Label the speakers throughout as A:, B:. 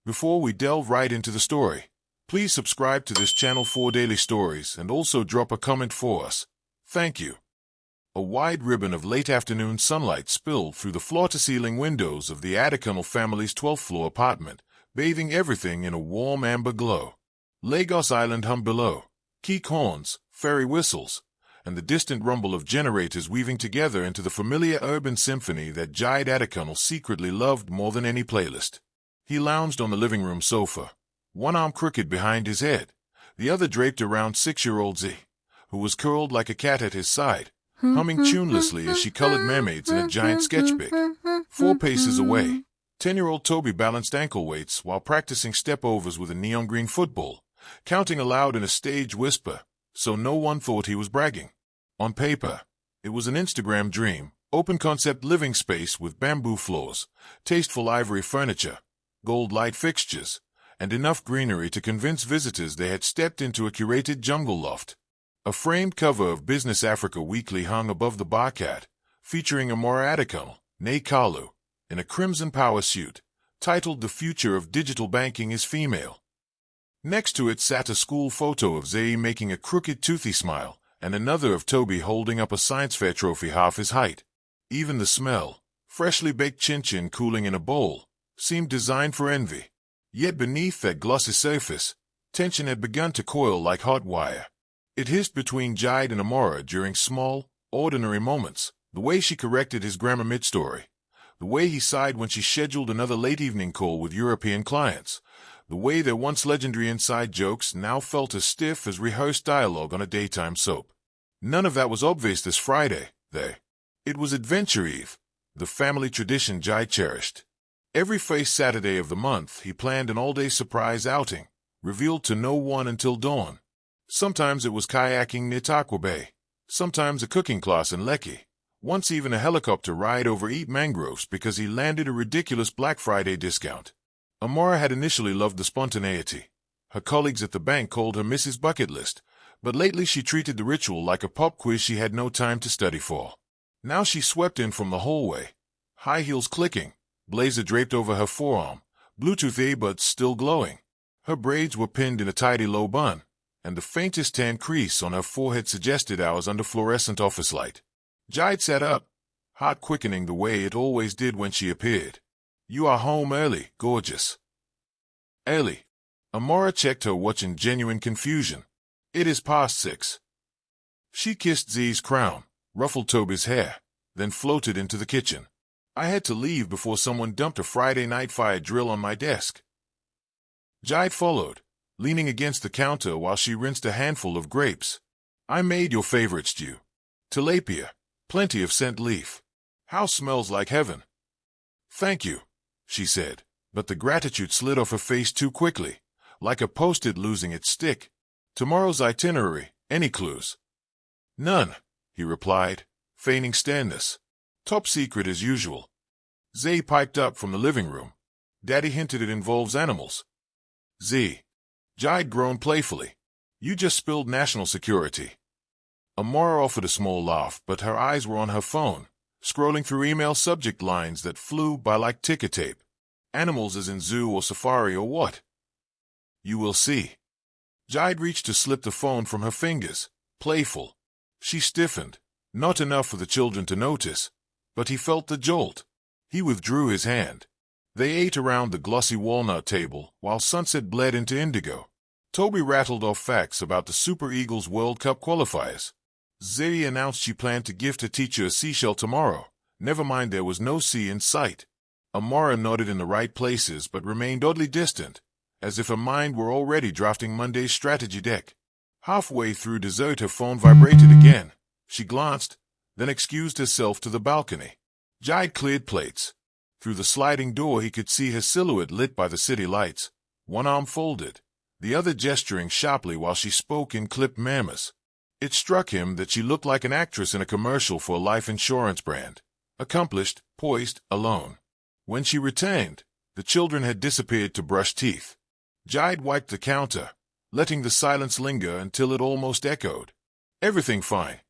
A: Before we delve right into the story, please subscribe to this channel for daily stories and also drop a comment for us. Thank you. A wide ribbon of late afternoon sunlight spilled through the floor-to-ceiling windows of the Adekunle family's 12th-floor apartment, bathing everything in a warm amber glow. Lagos Island hummed below, keek horns, ferry whistles, and the distant rumble of generators weaving together into the familiar urban symphony that Jide Adekunle secretly loved more than any playlist. He lounged on the living room sofa, one arm crooked behind his head, the other draped around 6-year-old Z, who was curled like a cat at his side, humming tunelessly as she colored mermaids in a giant sketchbook. 4 paces away, 10-year-old Toby balanced ankle weights while practicing step-overs with a neon green football, counting aloud in a stage whisper, so no one thought he was bragging. On paper, it was an Instagram dream, open-concept living space with bamboo floors, tasteful ivory furniture, gold light fixtures, and enough greenery to convince visitors they had stepped into a curated jungle loft. A framed cover of Business Africa Weekly hung above the barcat, featuring Amara Adekunle, née Kalu, in a crimson power suit, titled "The Future of Digital Banking is Female." Next to it sat a school photo of Zay making a crooked toothy smile, and another of Toby holding up a science fair trophy half his height. Even the smell, freshly baked chin-chin cooling in a bowl, seemed designed for envy. Yet beneath that glossy surface, tension had begun to coil like hot wire. It hissed between Jide and Amara during small, ordinary moments, the way she corrected his grammar mid-story, the way he sighed when she scheduled another late-evening call with European clients, the way their once legendary inside jokes now felt as stiff as rehearsed dialogue on a daytime soap. None of that was obvious this Friday, It was Adventure Eve, the family tradition Jide cherished. Every first Saturday of the month he planned an all-day surprise outing, revealed to no one until dawn. Sometimes it was kayaking near Takwa Bay, sometimes a cooking class in Lekki, once even a helicopter ride over Eat Mangroves because he landed a ridiculous Black Friday discount. Amara had initially loved the spontaneity. Her colleagues at the bank called her Mrs. Bucket List, but lately she treated the ritual like a pop quiz she had no time to study for. Now she swept in from the hallway, high heels clicking, blazer draped over her forearm, Bluetooth earbuds still glowing. Her braids were pinned in a tidy low bun, and the faintest tan crease on her forehead suggested hours under fluorescent office light. Jide sat up, heart quickening the way it always did when she appeared. "You are home early, gorgeous." "Early?" Amara checked her watch in genuine confusion. "It is past 6. She kissed Z's crown, ruffled Toby's hair, then floated into the kitchen. "I had to leave before someone dumped a Friday night fire drill on my desk." Jide followed, leaning against the counter while she rinsed a handful of grapes. "I made your favorite stew. Tilapia, plenty of scent leaf. House smells like heaven." "Thank you," she said, but the gratitude slid off her face too quickly, like a post-it losing its stick. "Tomorrow's itinerary, any clues?" "None," he replied, feigning sternness. "Top secret as usual." Zay piped up from the living room. "Daddy hinted it involves animals." "Z." Jide groaned playfully. "You just spilled national security." Amara offered a small laugh, but her eyes were on her phone, scrolling through email subject lines that flew by like ticker tape. "Animals as in zoo or safari or what?" "You will see." Jide reached to slip the phone from her fingers, playful. She stiffened, not enough for the children to notice, but he felt the jolt. He withdrew his hand. They ate around the glossy walnut table while sunset bled into indigo. Toby rattled off facts about the Super Eagles World Cup qualifiers. Zay announced she planned to gift her teacher a seashell tomorrow. Never mind, there was no sea in sight. Amara nodded in the right places but remained oddly distant, as if her mind were already drafting Monday's strategy deck. Halfway through dessert her phone vibrated again. She glanced, then excused herself to the balcony. Jide cleared plates. Through the sliding door he could see her silhouette lit by the city lights, one arm folded, the other gesturing sharply while she spoke in clipped murmurs. It struck him that she looked like an actress in a commercial for a life insurance brand, accomplished, poised, alone. When she returned, the children had disappeared to brush teeth. Jide wiped the counter, letting the silence linger until it almost echoed. "Everything fine."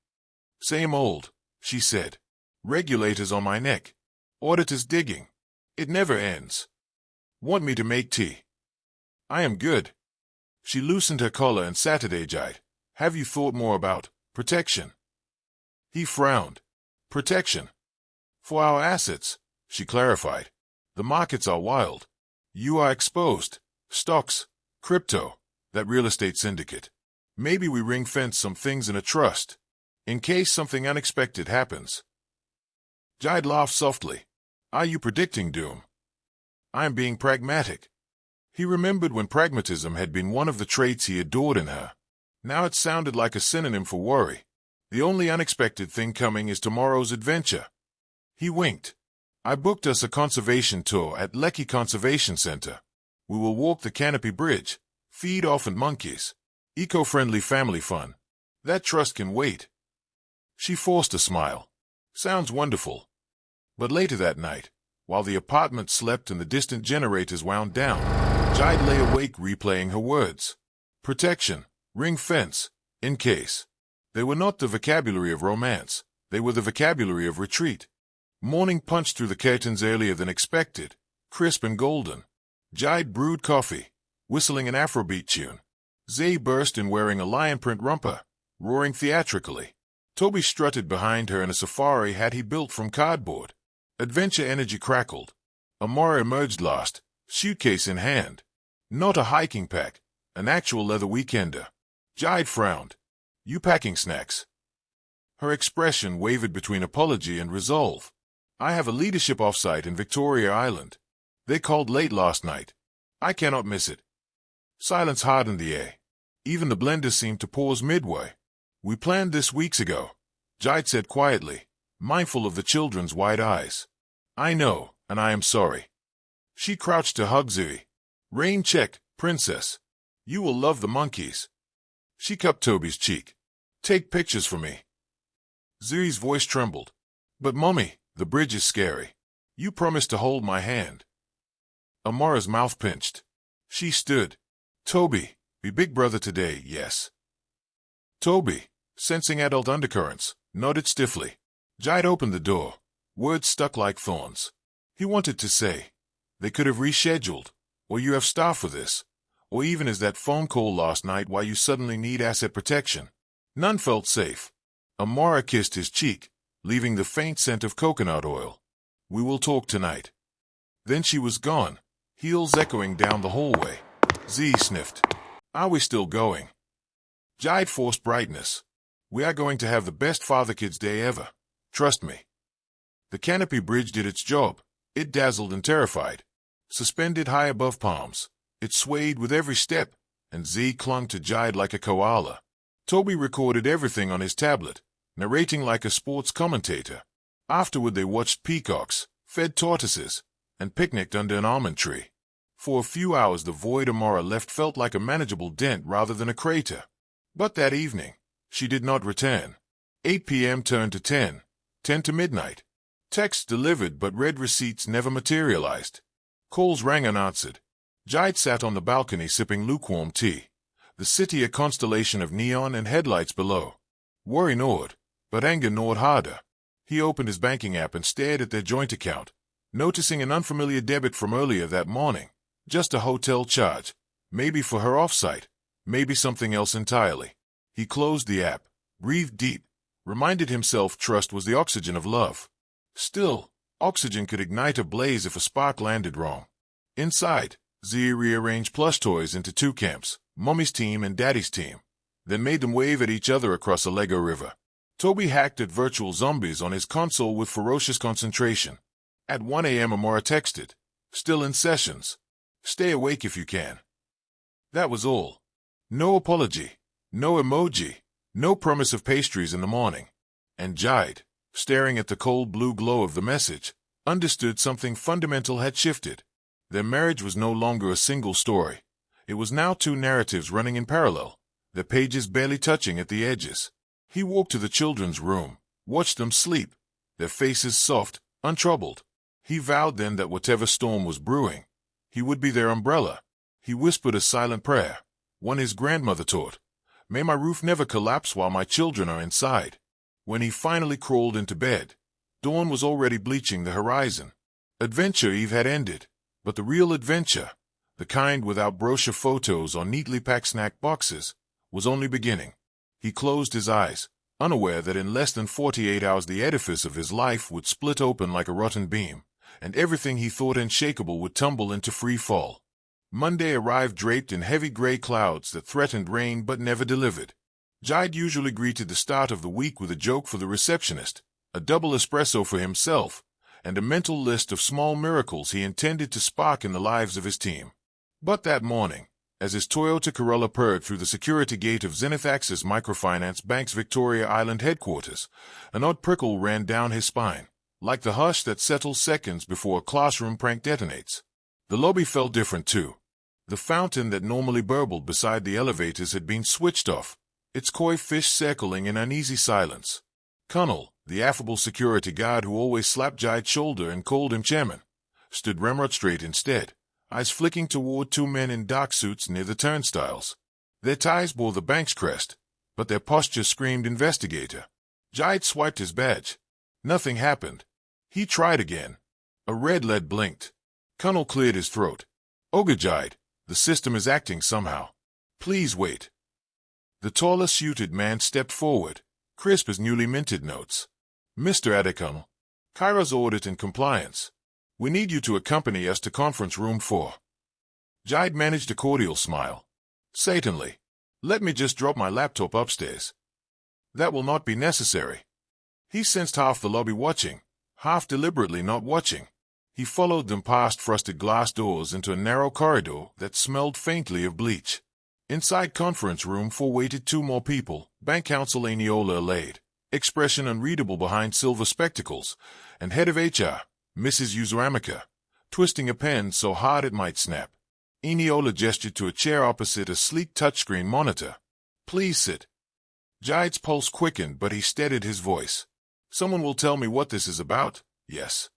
A: "Same old," she said. "Regulators on my neck. Auditors digging. It never ends." "Want me to make tea?" I am good. She loosened her collar and Saturday Jide. Have you thought more about protection? He frowned. Protection? For our assets, she clarified. The markets are wild. You are exposed. Stocks, crypto, that real estate syndicate. Maybe we ring-fence some things in a trust, in case something unexpected happens. Jide laughed softly. Are you predicting doom? I am being pragmatic. He remembered when pragmatism had been one of the traits he adored in her. Now it sounded like a synonym for worry. The only unexpected thing coming is tomorrow's adventure. He winked. I booked us a conservation tour at Lekki Conservation Center. We will walk the Canopy Bridge, feed orphaned monkeys. Eco-friendly family fun. That trust can wait. She forced a smile. Sounds wonderful. But later that night, while the apartment slept and the distant generators wound down, Jide lay awake replaying her words. Protection, ring fence, in case. They were not the vocabulary of romance. They were the vocabulary of retreat. Morning punched through the curtains earlier than expected, crisp and golden. Jide brewed coffee, whistling an Afrobeat tune. Zay burst in wearing a lion print romper, roaring theatrically. Toby strutted behind her in a safari hat he built from cardboard. Adventure energy crackled. Amara emerged last, suitcase in hand. Not a hiking pack, an actual leather weekender. Jide frowned. You packing snacks? Her expression wavered between apology and resolve. I have a leadership offsite in Victoria Island. They called late last night. I cannot miss it. Silence hardened the air. Even the blender seemed to pause midway. We planned this weeks ago, Jide said quietly, mindful of the children's wide eyes. I know, and I am sorry. She crouched to hug Zui. Rain check, princess. You will love the monkeys. She cupped Toby's cheek. Take pictures for me. Zui's voice trembled. But Mommy, the bridge is scary. You promised to hold my hand. Amara's mouth pinched. She stood. Toby, be big brother today, yes. Toby, sensing adult undercurrents, nodded stiffly. Jide opened the door. Words stuck like thorns. He wanted to say, they could have rescheduled, or you have staff for this, or even as that phone call last night why you suddenly need asset protection. None felt safe. Amara kissed his cheek, leaving the faint scent of coconut oil. We will talk tonight. Then she was gone, heels echoing down the hallway. Z sniffed. Are we still going? Jide forced brightness. We are going to have the best father-kids day ever. Trust me. The Canopy Bridge did its job. It dazzled and terrified. Suspended high above palms, it swayed with every step, and Z clung to Jide like a koala. Toby recorded everything on his tablet, narrating like a sports commentator. Afterward they watched peacocks, fed tortoises, and picnicked under an almond tree. For a few hours the void Amara left felt like a manageable dent rather than a crater. But that evening, she did not return. 8 p.m. turned to 10 to midnight. Texts delivered but read receipts never materialized. Calls rang unanswered. Jide sat on the balcony sipping lukewarm tea. The city a constellation of neon and headlights below. Worry gnawed, but anger gnawed harder. He opened his banking app and stared at their joint account, noticing an unfamiliar debit from earlier that morning. Just a hotel charge. Maybe for her offsite. Maybe something else entirely. He closed the app, breathed deep, reminded himself trust was the oxygen of love. Still, oxygen could ignite a blaze if a spark landed wrong. Inside, Z rearranged plush toys into two camps, Mommy's team and Daddy's team, then made them wave at each other across a Lego river. Toby hacked at virtual zombies on his console with ferocious concentration. At 1 a.m. Amara texted, still in sessions. Stay awake if you can. That was all. No apology, no emoji, no promise of pastries in the morning. And Jide, staring at the cold blue glow of the message, understood something fundamental had shifted. Their marriage was no longer a single story. It was now two narratives running in parallel, their pages barely touching at the edges. He walked to the children's room, watched them sleep, their faces soft, untroubled. He vowed then that whatever storm was brewing, he would be their umbrella. He whispered a silent prayer, one his grandmother taught. May my roof never collapse while my children are inside. When he finally crawled into bed, dawn was already bleaching the horizon. Adventure Eve had ended, but the real adventure, the kind without brochure photos or neatly packed snack boxes, was only beginning. He closed his eyes, unaware that in less than 48 hours the edifice of his life would split open like a rotten beam, and everything he thought unshakable would tumble into free fall. Monday arrived draped in heavy gray clouds that threatened rain but never delivered. Jide usually greeted the start of the week with a joke for the receptionist, a double espresso for himself, and a mental list of small miracles he intended to spark in the lives of his team. But that morning, as his Toyota Corolla purred through the security gate of Zenith Access Microfinance Bank's Victoria Island headquarters, an odd prickle ran down his spine, like the hush that settles seconds before a classroom prank detonates. The lobby felt different too. The fountain that normally burbled beside the elevators had been switched off, its koi fish circling in uneasy silence. Connell, the affable security guard who always slapped Jide's shoulder and called him chairman, stood ramrod straight instead, eyes flicking toward two men in dark suits near the turnstiles. Their ties bore the bank's crest, but their posture screamed investigator. Jide swiped his badge. Nothing happened. He tried again. A red LED blinked. Connell cleared his throat. "Ogre Jide, the system is acting somehow. Please wait." The taller suited man stepped forward, crisp as newly minted notes. "Mr. Adekunle, Kyra's audit and compliance. We need you to accompany us to conference room 4. Jide managed a cordial smile. "Certainly. Let me just drop my laptop upstairs." "That will not be necessary." He sensed half the lobby watching, half deliberately not watching. He followed them past frosted glass doors into a narrow corridor that smelled faintly of bleach. Inside conference room 4 waited 2 more people, Bank Counsel Eniola Alade, expression unreadable behind silver spectacles, and head of HR, Mrs. Uzoramika, twisting a pen so hard it might snap. Eniola gestured to a chair opposite a sleek touchscreen monitor. "Please sit." Jide's pulse quickened, but he steadied his voice. "Someone will tell me what this is about, yes?"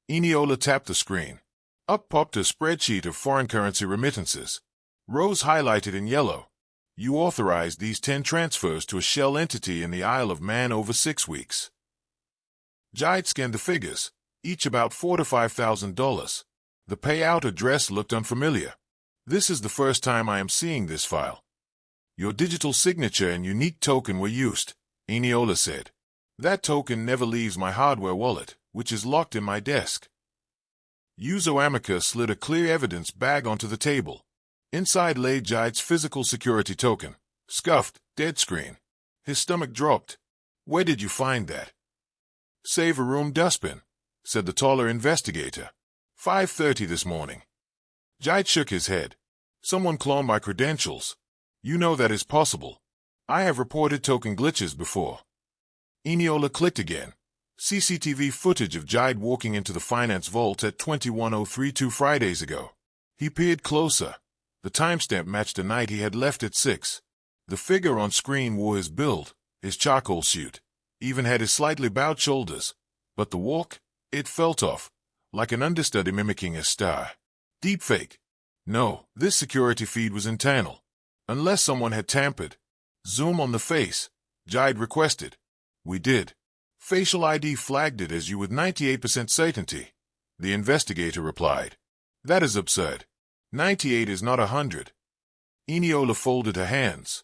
A: Eniola tapped the screen. Up popped a spreadsheet of foreign currency remittances. Rows highlighted in yellow. "You authorized these 10 transfers to a shell entity in the Isle of Man over 6 weeks." Jide scanned the figures, each about $4,000 to $5,000. The payout address looked unfamiliar. "This is the first time I am seeing this file." "Your digital signature and unique token were used," Eniola said. "That token never leaves my hardware wallet, which is locked in my desk." Yuzo Amica slid a clear evidence bag onto the table. Inside lay Jide's physical security token, scuffed, dead screen. His stomach dropped. "Where did you find that?" "Save room dustbin," said the taller investigator. 5:30 this morning." Jide shook his head. "Someone cloned my credentials. You know that is possible. I have reported token glitches before." Eniola clicked again. CCTV footage of Jide walking into the finance vault at 21:03 Fridays ago. He peered closer. The timestamp matched a night he had left at 6. The figure on screen wore his build, his charcoal suit, even had his slightly bowed shoulders. But the walk, it felt off, like an understudy mimicking a star. Deepfake. No, this security feed was internal. Unless someone had tampered. "Zoom on the face," Jide requested. "We did. Facial ID flagged it as you with 98% certainty," the investigator replied. "That is absurd. 98 is not 100. Eniola folded her hands.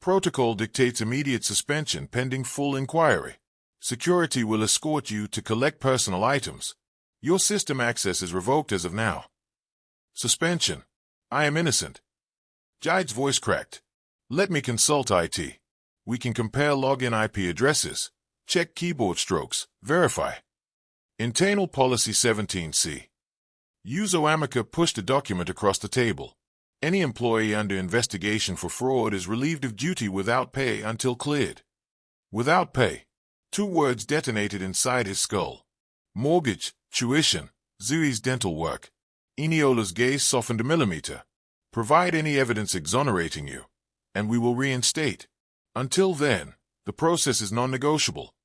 A: "Protocol dictates immediate suspension pending full inquiry. Security will escort you to collect personal items. Your system access is revoked as of now." "Suspension. I am innocent." Jide's voice cracked. "Let me consult IT. We can compare login IP addresses, check keyboard strokes, verify." Internal Policy 17C. Yuzo Amica pushed a document across the table. Any employee under investigation for fraud is relieved of duty without pay until cleared. Without pay. 2 words detonated inside his skull. Mortgage, tuition, Zuri's dental work. Eniola's gaze softened a millimeter. "Provide any evidence exonerating you, and we will reinstate. Until then, the process is non-negotiable."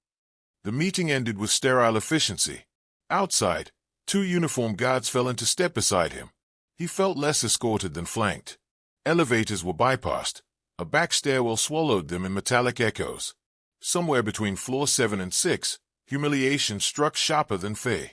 A: The meeting ended with sterile efficiency. Outside, 2 uniformed guards fell into step beside him. He felt less escorted than flanked. Elevators were bypassed. A back stairwell swallowed them in metallic echoes. Somewhere between floor 7 and 6, humiliation struck sharper than fear.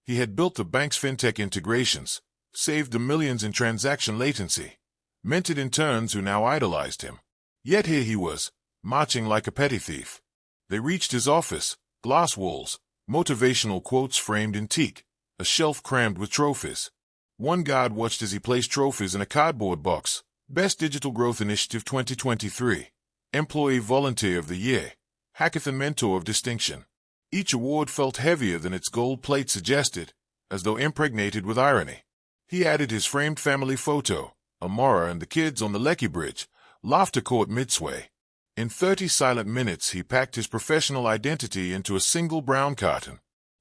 A: He had built the bank's fintech integrations, saved the millions in transaction latency, minted interns who now idolized him. Yet here he was, marching like a petty thief. They reached his office, glass walls, motivational quotes framed in teak, a shelf crammed with trophies. One guard watched as he placed trophies in a cardboard box. Best Digital Growth Initiative 2023. Employee Volunteer of the Year. Hackathon Mentor of Distinction. Each award felt heavier than its gold plate suggested, as though impregnated with irony. He added his framed family photo, Amara and the kids on the Lekki Bridge, laughter caught midsway. In 30 silent minutes he packed his professional identity into a single brown carton.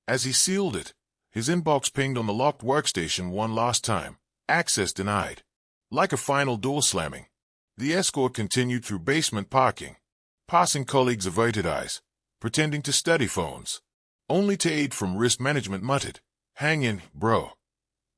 A: As he sealed it, his inbox pinged on the locked workstation one last time. Access denied. Like a final door slamming, the escort continued through basement parking. Passing colleagues averted eyes, pretending to study phones. Only to aid from risk management muttered, "Hang in, bro."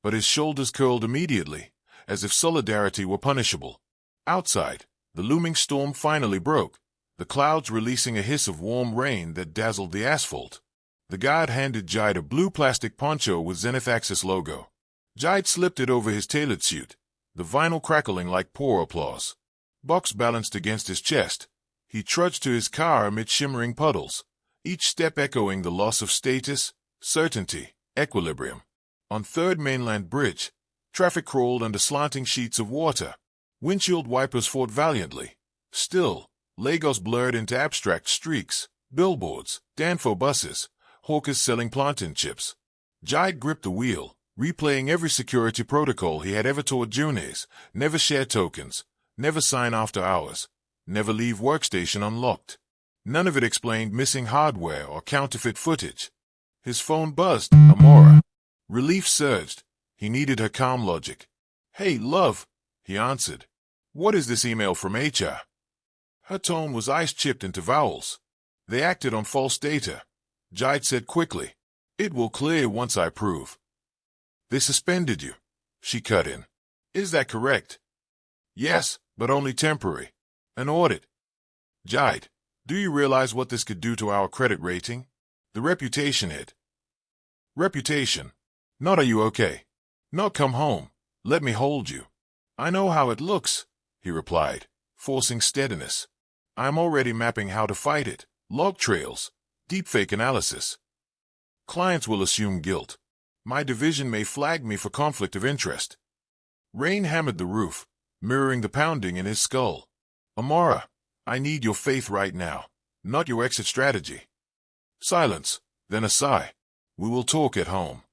A: But his shoulders curled immediately, as if solidarity were punishable. Outside, the looming storm finally broke, the clouds releasing a hiss of warm rain that dazzled the asphalt. The guard handed Jide a blue plastic poncho with Zenith Access logo. Jide slipped it over his tailored suit, the vinyl crackling like poor applause. Box balanced against his chest. He trudged to his car amid shimmering puddles, each step echoing the loss of status, certainty, equilibrium. On Third Mainland Bridge, traffic crawled under slanting sheets of water. Windshield wipers fought valiantly. Still, Lagos blurred into abstract streaks, billboards, Danfo buses, hawkers selling plantain chips. Jide gripped the wheel, replaying every security protocol he had ever taught juniors: never share tokens, never sign after hours, never leave workstation unlocked. None of it explained missing hardware or counterfeit footage. His phone buzzed. Amara. Relief surged. He needed her calm logic. "Hey, love," he answered. "What is this email from HR?" Her tone was ice-chipped into vowels. "They acted on false data," Jide said quickly. "It will clear once I prove." "They suspended you," she cut in. "Is that correct?" "Yes, but only temporary. An audit." "Jide, do you realize what this could do to our credit rating? The reputation hit." "Reputation? Not are you okay? Not come home. Let me hold you." "I know how it looks," he replied, forcing steadiness. "I'm already mapping how to fight it. Log trails, deepfake analysis. Clients will assume guilt. My division may flag me for conflict of interest." Rain hammered the roof, mirroring the pounding in his skull. "Amara, I need your faith right now, not your exit strategy." Silence, then a sigh. "We will talk at home."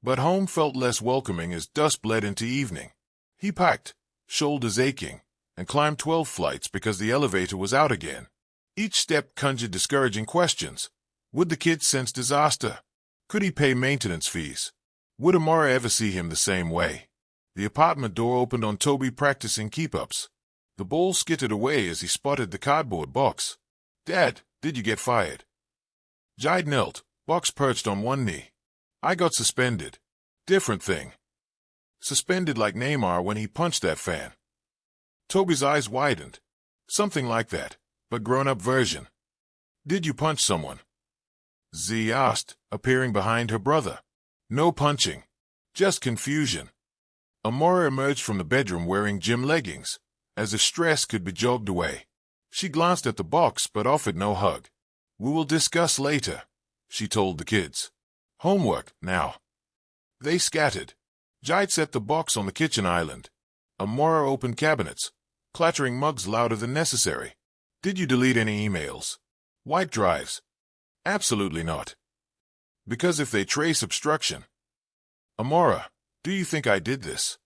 A: But home felt less welcoming as dusk bled into evening. He packed, shoulders aching, and climbed 12 flights because the elevator was out again. Each step conjured discouraging questions. Would the kid sense disaster? Could he pay maintenance fees? Would Amara ever see him the same way? The apartment door opened on Toby practicing keep-ups. The ball skittered away as he spotted the cardboard box. "Dad, did you get fired?" Jide knelt, box perched on one knee. "I got suspended." "Different thing." "Suspended like Neymar when he punched that fan." Toby's eyes widened. "Something like that, but grown-up version." "Did you punch someone?" Z asked, appearing behind her brother. "No punching. Just confusion." Amara emerged from the bedroom wearing gym leggings, as if stress could be jogged away. She glanced at the box but offered no hug. "We will discuss later," she told the kids. "Homework, now." They scattered. Jide set the box on the kitchen island. Amara opened cabinets, clattering mugs louder than necessary. "Did you delete any emails? White drives?" "Absolutely not. Because if they trace obstruction." "Amara, do you think I did this?"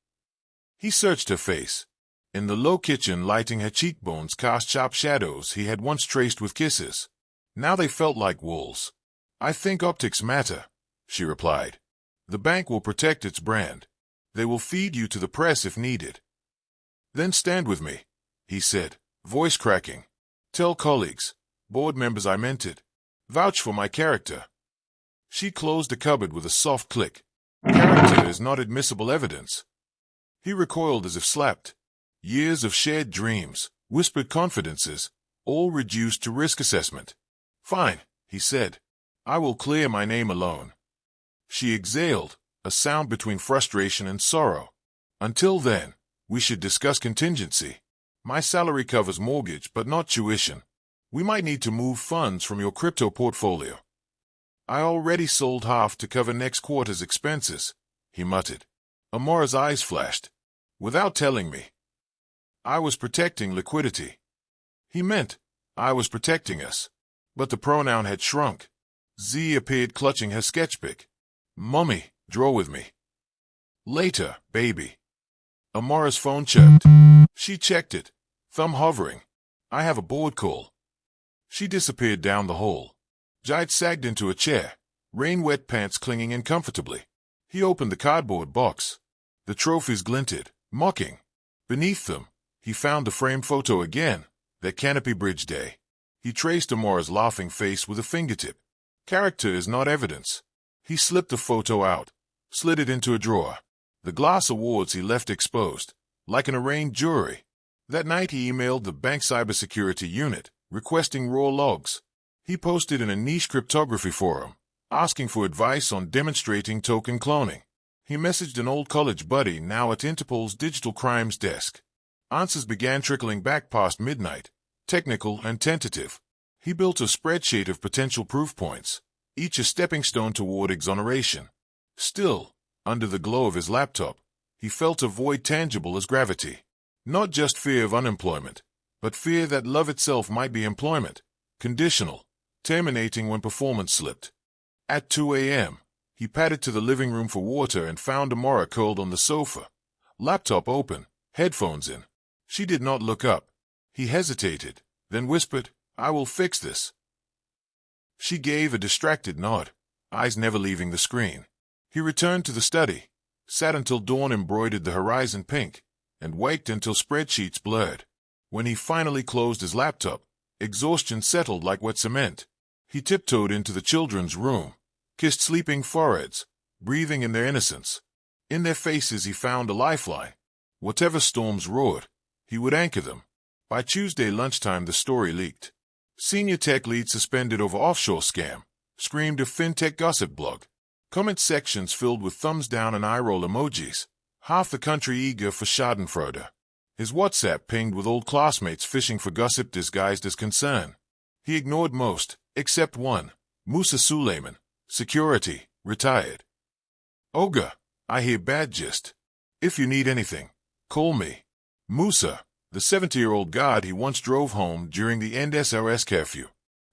A: He searched her face. In the low kitchen, lighting her cheekbones cast sharp shadows he had once traced with kisses. Now they felt like walls. "I think optics matter," she replied. "The bank will protect its brand. They will feed you to the press if needed." "Then stand with me," he said, voice cracking. "Tell colleagues, board members I meant it. Vouch for my character." She closed the cupboard with a soft click. "Character is not admissible evidence." He recoiled as if slapped. Years of shared dreams, whispered confidences, all reduced to risk assessment. "Fine," he said. "I will clear my name alone." She exhaled, a sound between frustration and sorrow. Until then, we should discuss contingency. My salary covers mortgage but not tuition. We might need to move funds from your crypto portfolio. I already sold half to cover next quarter's expenses, he muttered. Amara's eyes flashed. Without telling me. I was protecting liquidity. He meant, I was protecting us. But the pronoun had shrunk. Z appeared clutching her sketchbook. Mummy, draw with me. Later, baby. Amara's phone chirped. She checked it, thumb hovering. I have a board call. She disappeared down the hall. Jait sagged into a chair, rain-wet pants clinging uncomfortably. He opened the cardboard box. The trophies glinted, mocking. Beneath them, he found the framed photo again, that Canopy Bridge day. He traced Amara's laughing face with a fingertip. Character is not evidence. He slipped the photo out, slid it into a drawer. The glass awards he left exposed, like an arraigned jury. That night he emailed the bank cybersecurity unit, requesting raw logs. He posted in a niche cryptography forum, asking for advice on demonstrating token cloning. He messaged an old college buddy now at Interpol's digital crimes desk. Answers began trickling back past midnight, technical and tentative. He built a spreadsheet of potential proof points, each a stepping stone toward exoneration. Still, under the glow of his laptop, he felt a void tangible as gravity. Not just fear of unemployment, but fear that love itself might be employment, conditional, terminating when performance slipped. At 2 a.m., he padded to the living room for water and found Amara curled on the sofa, laptop open, headphones in. She did not look up. He hesitated, then whispered, I will fix this. She gave a distracted nod, eyes never leaving the screen. He returned to the study, sat until dawn embroidered the horizon pink, and waked until spreadsheets blurred. When he finally closed his laptop, exhaustion settled like wet cement. He tiptoed into the children's room, kissed sleeping foreheads, breathing in their innocence. In their faces he found a lifeline. Whatever storms roared, he would anchor them. By Tuesday lunchtime the story leaked. Senior tech lead suspended over offshore scam, screamed a fintech gossip blog. Comment sections filled with thumbs down and eye-roll emojis. Half the country eager for schadenfreude. His WhatsApp pinged with old classmates fishing for gossip disguised as concern. He ignored most, except one, Musa Suleiman, security, retired. Olga, I hear bad gist. If you need anything, call me. Musa, the 70-year-old guard he once drove home during the end SRS curfew.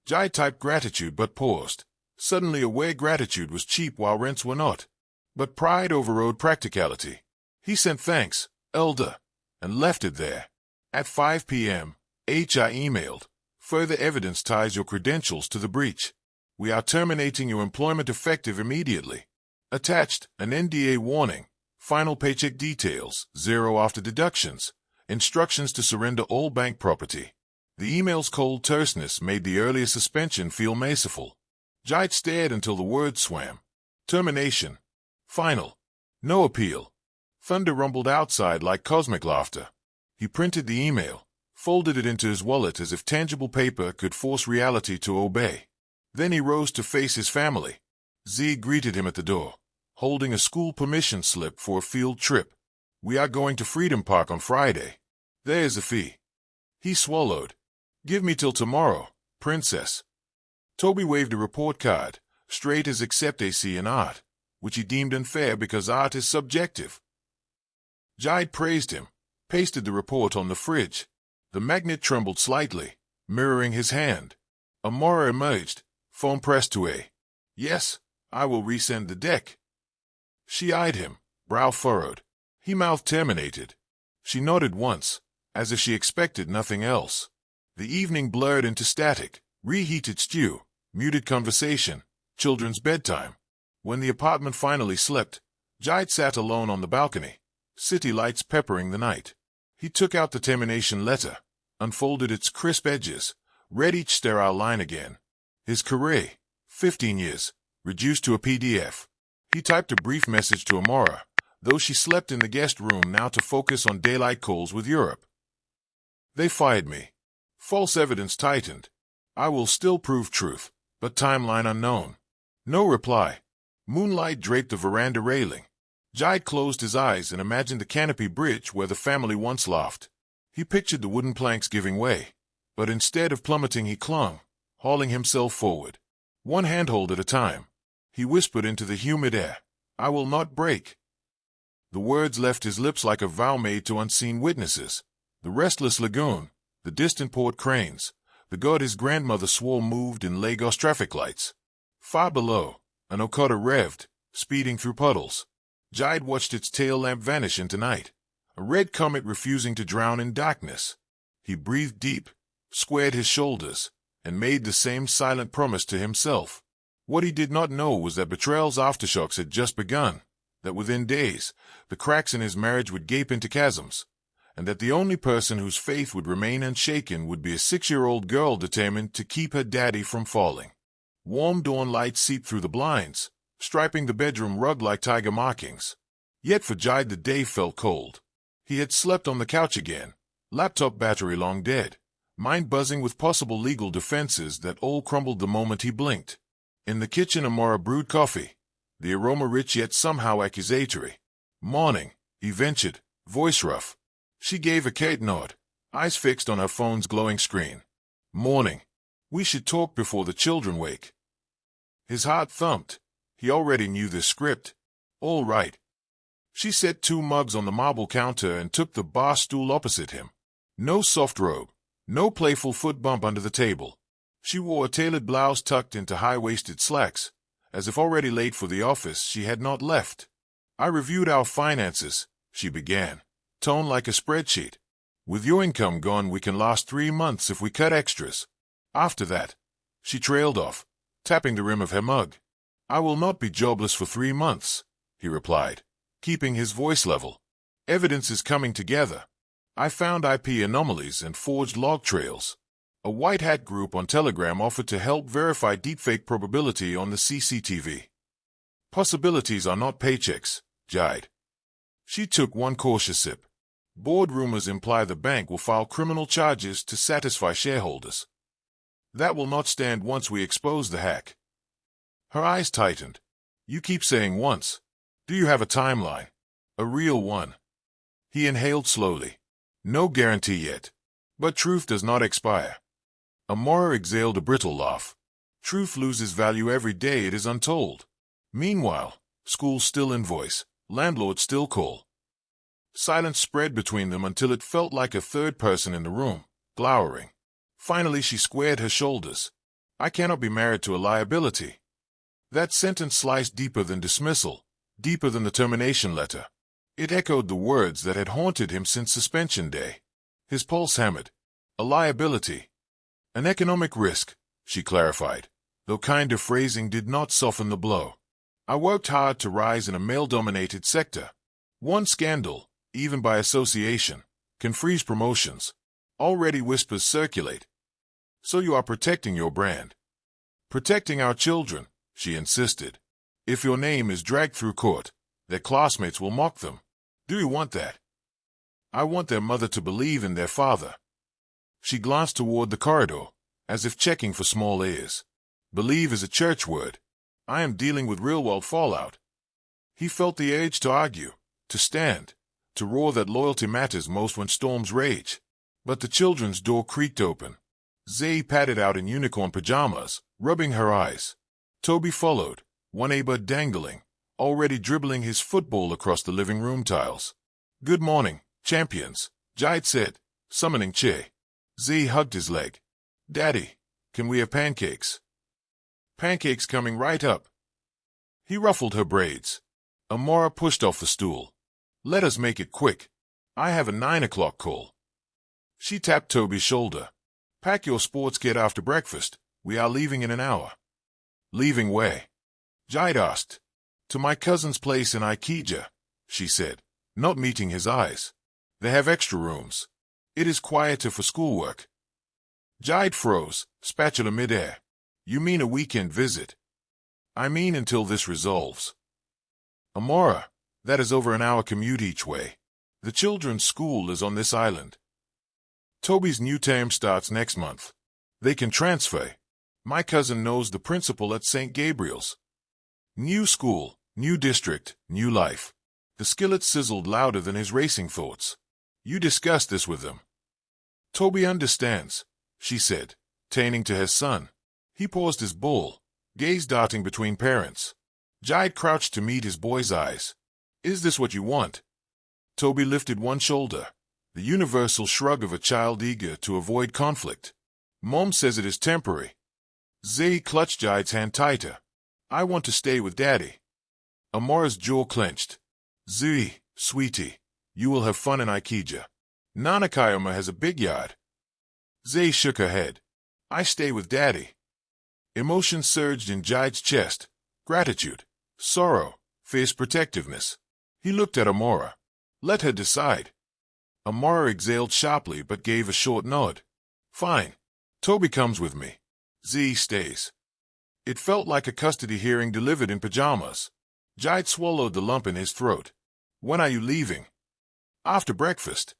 A: Jai typed gratitude but paused, suddenly aware gratitude was cheap while rents were not. But pride overrode practicality. He sent thanks, Elder, and left it there. At 5 p.m., HR emailed, further evidence ties your credentials to the breach. We are terminating your employment effective immediately. Attached, an NDA warning, final paycheck details, 0 after deductions, instructions to surrender all bank property. The email's cold terseness made the earlier suspension feel merciful. Jait stared until the words swam. Termination. Final. No appeal. Thunder rumbled outside like cosmic laughter. He printed the email, folded it into his wallet as if tangible paper could force reality to obey. Then he rose to face his family. Z greeted him at the door, holding a school permission slip for a field trip. We are going to Freedom Park on Friday. There's a fee. He swallowed. Give me till tomorrow, princess. Toby waved a report card, straight as accept AC in art, which he deemed unfair because art is subjective. Jide praised him, pasted the report on the fridge. The magnet trembled slightly, mirroring his hand. Amara emerged, phone pressed to A. Yes, I will resend the deck. She eyed him, brow furrowed. He mouthed terminated. She nodded once, as if she expected nothing else. The evening blurred into static, reheated stew, muted conversation, children's bedtime. When the apartment finally slept, Jide sat alone on the balcony, city lights peppering the night. He took out the termination letter, unfolded its crisp edges, read each sterile line again. His career, 15 years, reduced to a PDF. He typed a brief message to Amara, though she slept in the guest room now to focus on daylight calls with Europe. They fired me. False evidence tightened. I will still prove truth, but timeline unknown. No reply. Moonlight draped the veranda railing. Jide closed his eyes and imagined the canopy bridge where the family once laughed. He pictured the wooden planks giving way, but instead of plummeting he clung, hauling himself forward. One handhold at a time, he whispered into the humid air, "I will not break." The words left his lips like a vow made to unseen witnesses. The restless lagoon, the distant port cranes, the god his grandmother swore moved in Lagos traffic lights. Far below, an Okada revved, speeding through puddles. Jide watched its tail lamp vanish into night, a red comet refusing to drown in darkness. He breathed deep, squared his shoulders, and made the same silent promise to himself. What he did not know was that betrayal's aftershocks had just begun, that within days, the cracks in his marriage would gape into chasms, and that the only person whose faith would remain unshaken would be a 6-year-old girl determined to keep her daddy from falling. Warm dawn light seeped through the blinds, striping the bedroom rug like tiger markings. Yet for Jide the day felt cold. He had slept on the couch again, laptop battery long dead, mind buzzing with possible legal defenses that all crumbled the moment he blinked. In the kitchen Amara brewed coffee, the aroma rich yet somehow accusatory. "Morning," he ventured, voice rough. She gave a curt nod, eyes fixed on her phone's glowing screen. "Morning. We should talk before the children wake." His heart thumped. He already knew this script. "All right." She set 2 mugs on the marble counter and took the bar stool opposite him. No soft robe, no playful foot bump under the table. She wore a tailored blouse tucked into high-waisted slacks, as if already late for the office she had not left. "I reviewed our finances," she began, tone like a spreadsheet. "With your income gone, we can last 3 months if we cut extras. After that," she trailed off, tapping the rim of her mug. "I will not be jobless for 3 months," he replied, keeping his voice level. "Evidence is coming together. I found IP anomalies and forged log trails. A white hat group on Telegram offered to help verify deepfake probability on the CCTV. Possibilities are not paychecks, Jide." She took one cautious sip. "Board rumors imply the bank will file criminal charges to satisfy shareholders. That will not stand once we expose the hack." Her eyes tightened. "You keep saying once. Do you have a timeline? A real one?" He inhaled slowly. "No guarantee yet. But truth does not expire." Amara exhaled a brittle laugh. "Truth loses value every day it is untold. Meanwhile, schools still invoice, landlords still call." Silence spread between them until it felt like a third person in the room, glowering. Finally she squared her shoulders. "I cannot be married to a liability." That sentence sliced deeper than dismissal, deeper than the termination letter. It echoed the words that had haunted him since suspension day. His pulse hammered. "A liability. An economic risk," she clarified, though kinder phrasing did not soften the blow. "I worked hard to rise in a male-dominated sector. One scandal, even by association, can freeze promotions. Already whispers circulate. So you are protecting your brand." "Protecting our children," she insisted. "If your name is dragged through court, their classmates will mock them. Do you want that?" "I want their mother to believe in their father." She glanced toward the corridor, as if checking for small ears. "Believe is a church word. I am dealing with real-world fallout." He felt the urge to argue, to stand, to roar that loyalty matters most when storms rage. But the children's door creaked open. Zay padded out in unicorn pajamas, rubbing her eyes. Toby followed, one earbud dangling, already dribbling his football across the living room tiles. "Good morning, champions," Jide said, summoning Che. Z hugged his leg. "Daddy, can we have pancakes?" "Pancakes coming right up." He ruffled her braids. Amara pushed off the stool. "Let us make it quick. I have a 9 o'clock call." She tapped Toby's shoulder. "Pack your sports kit after breakfast. We are leaving in an hour." "Leaving where?" Jide asked. "To my cousin's place in Ikeja," she said, not meeting his eyes. "They have extra rooms. It is quieter for schoolwork." Jide froze, spatula midair. "You mean a weekend visit?" "I mean until this resolves." "Amara, that is over an hour commute each way. The children's school is on this island. Toby's new term starts next month. They can transfer. My cousin knows the principal at St. Gabriel's." New school, new district, new life. The skillet sizzled louder than his racing thoughts. You discussed this with them. Toby understands, she said, turning to her son. He paused his bull, gaze darting between parents. Jide crouched to meet his boy's eyes. Is this what you want? Toby lifted one shoulder, the universal shrug of a child eager to avoid conflict. Mom says it is temporary. Zay clutched Jide's hand tighter. I want to stay with Daddy. Amara's jaw clenched. Zee, sweetie, you will have fun in Ikija. Nanakayama has a big yard. Zay shook her head. I stay with Daddy. Emotion surged in Jide's chest. Gratitude, sorrow, fierce protectiveness. He looked at Amara. Let her decide. Amara exhaled sharply but gave a short nod. Fine. Toby comes with me. Z stays. It felt like a custody hearing delivered in pajamas. Jide swallowed the lump in his throat. When are you leaving? After breakfast.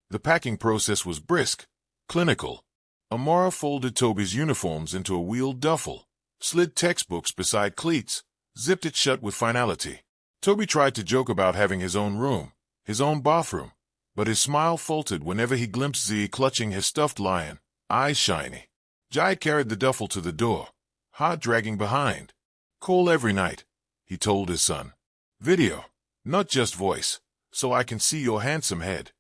A: The packing process was brisk, clinical. Amara folded Toby's uniforms into a wheeled duffel, slid textbooks beside cleats, zipped it shut with finality. Toby tried to joke about having his own room, his own bathroom, but his smile faltered whenever he glimpsed Z clutching his stuffed lion, eyes shiny. Jide carried the duffel to the door, heart dragging behind. Call every night, he told his son. Video, not just voice, so I can see your handsome head.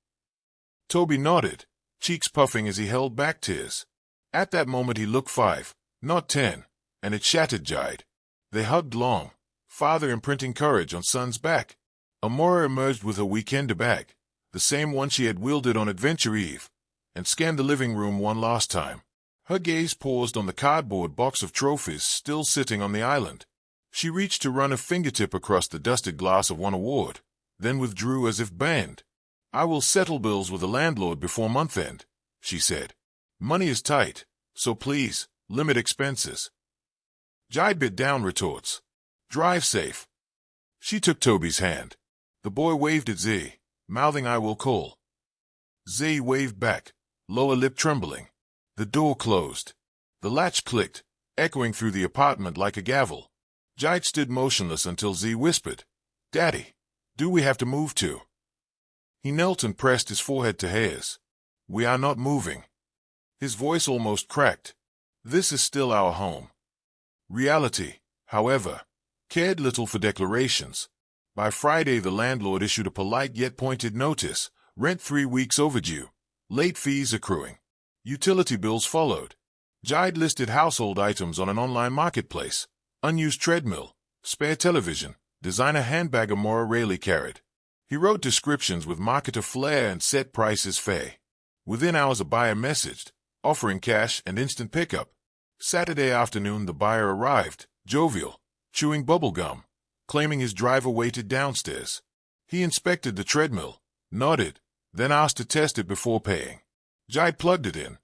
A: Toby nodded, cheeks puffing as he held back tears. At that moment he looked 5, not 10, and it shattered Jide. They hugged long, father imprinting courage on son's back. Amara emerged with her weekender bag, the same one she had wielded on Adventure Eve, and scanned the living room one last time. Her gaze paused on the cardboard box of trophies still sitting on the island. She reached to run a fingertip across the dusted glass of one award, then withdrew as if banned. I will settle bills with the landlord before month end, she said. Money is tight, so please, limit expenses. Jide bit down retorts. Drive safe. She took Toby's hand. The boy waved at Z, mouthing I will call. Z waved back, lower lip trembling. The door closed. The latch clicked, echoing through the apartment like a gavel. Jide stood motionless until Z whispered, Daddy, do we have to move too? He knelt and pressed his forehead to hers. We are not moving. His voice almost cracked. This is still our home. Reality, however, cared little for declarations. By Friday the landlord issued a polite yet pointed notice, rent 3 weeks overdue, late fees accruing. Utility bills followed. Jide listed household items on an online marketplace, unused treadmill, spare television, designer handbag Amara rarely carried. He wrote descriptions with marketer flair and set prices fair. Within hours a buyer messaged, offering cash and instant pickup. Saturday afternoon the buyer arrived, jovial, chewing bubble gum, claiming his driver waited downstairs. He inspected the treadmill, nodded, then asked to test it before paying. Jide plugged it in.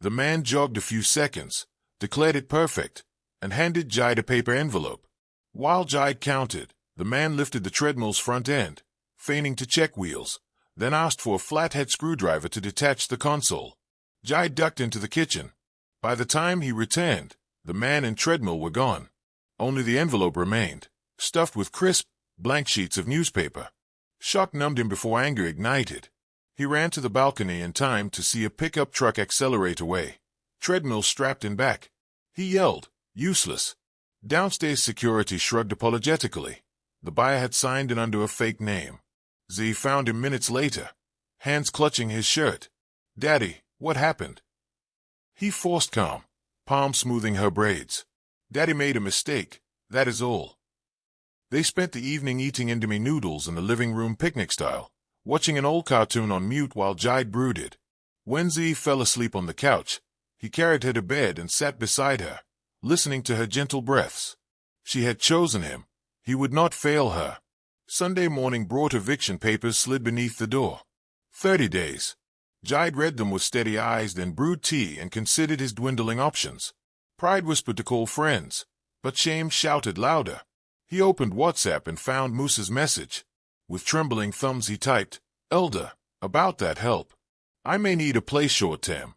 A: The man jogged a few seconds, declared it perfect, and handed Jide a paper envelope. While Jide counted, the man lifted the treadmill's front end, feigning to check wheels, then asked for a flathead screwdriver to detach the console. Jide ducked into the kitchen. By the time he returned, the man and treadmill were gone. Only the envelope remained, stuffed with crisp, blank sheets of newspaper. Shock numbed him before anger ignited. He ran to the balcony in time to see a pickup truck accelerate away, treadmill strapped in back. He yelled, useless. Downstairs security shrugged apologetically. The buyer had signed in under a fake name. Z found him minutes later, hands clutching his shirt. Daddy, what happened? He forced calm, palm smoothing her braids. Daddy made a mistake, that is all. They spent the evening eating Indomie noodles in the living room picnic style, watching an old cartoon on mute while Jide brooded. When Z fell asleep on the couch, he carried her to bed and sat beside her, listening to her gentle breaths. She had chosen him. He would not fail her. Sunday morning brought eviction papers slid beneath the door. 30 days. Jide read them with steady eyes, then brewed tea and considered his dwindling options. Pride whispered to call friends, but shame shouted louder. He opened WhatsApp and found Moose's message. With trembling thumbs he typed, Elder, about that help. I may need a place short term.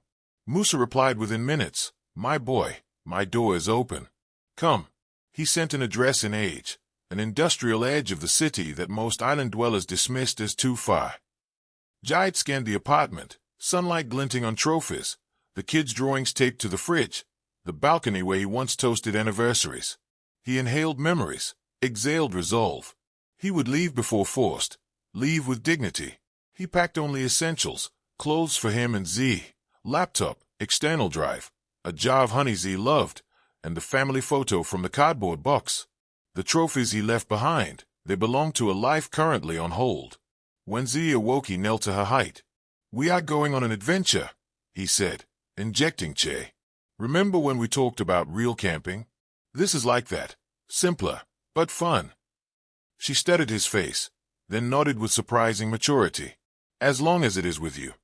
A: Musa replied within minutes, My boy, my door is open. Come. He sent an address in age, an industrial edge of the city that most island dwellers dismissed as too far. Jide scanned the apartment, sunlight glinting on trophies, the kids' drawings taped to the fridge, the balcony where he once toasted anniversaries. He inhaled memories, exhaled resolve. He would leave before forced, leave with dignity. He packed only essentials, clothes for him and Z, laptop, external drive, a jar of honey Z loved, and the family photo from the cardboard box. The trophies he left behind, they belonged to a life currently on hold. When Z awoke, he knelt to her height. "We are going on an adventure," he said, injecting Che. "Remember when we talked about real camping? This is like that, simpler, but fun." She studied his face, then nodded with surprising maturity. "As long as it is with you."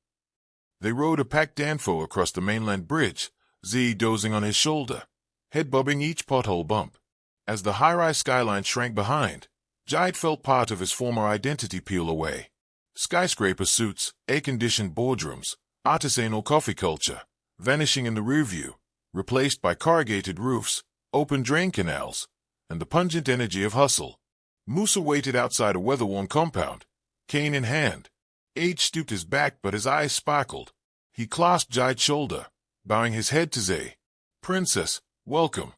A: They rode a packed Danfo across the mainland bridge, Z dozing on his shoulder, head bobbing each pothole bump. As the high-rise skyline shrank behind, Jide felt part of his former identity peel away. Skyscraper suits, air-conditioned boardrooms, artisanal coffee culture, vanishing in the rear view, replaced by corrugated roofs, open drain canals, and the pungent energy of hustle. Musa waited outside a weather-worn compound, cane in hand. Age stooped his back, but his eyes sparkled. He clasped Jide's shoulder, bowing his head to Zay. "Princess, welcome."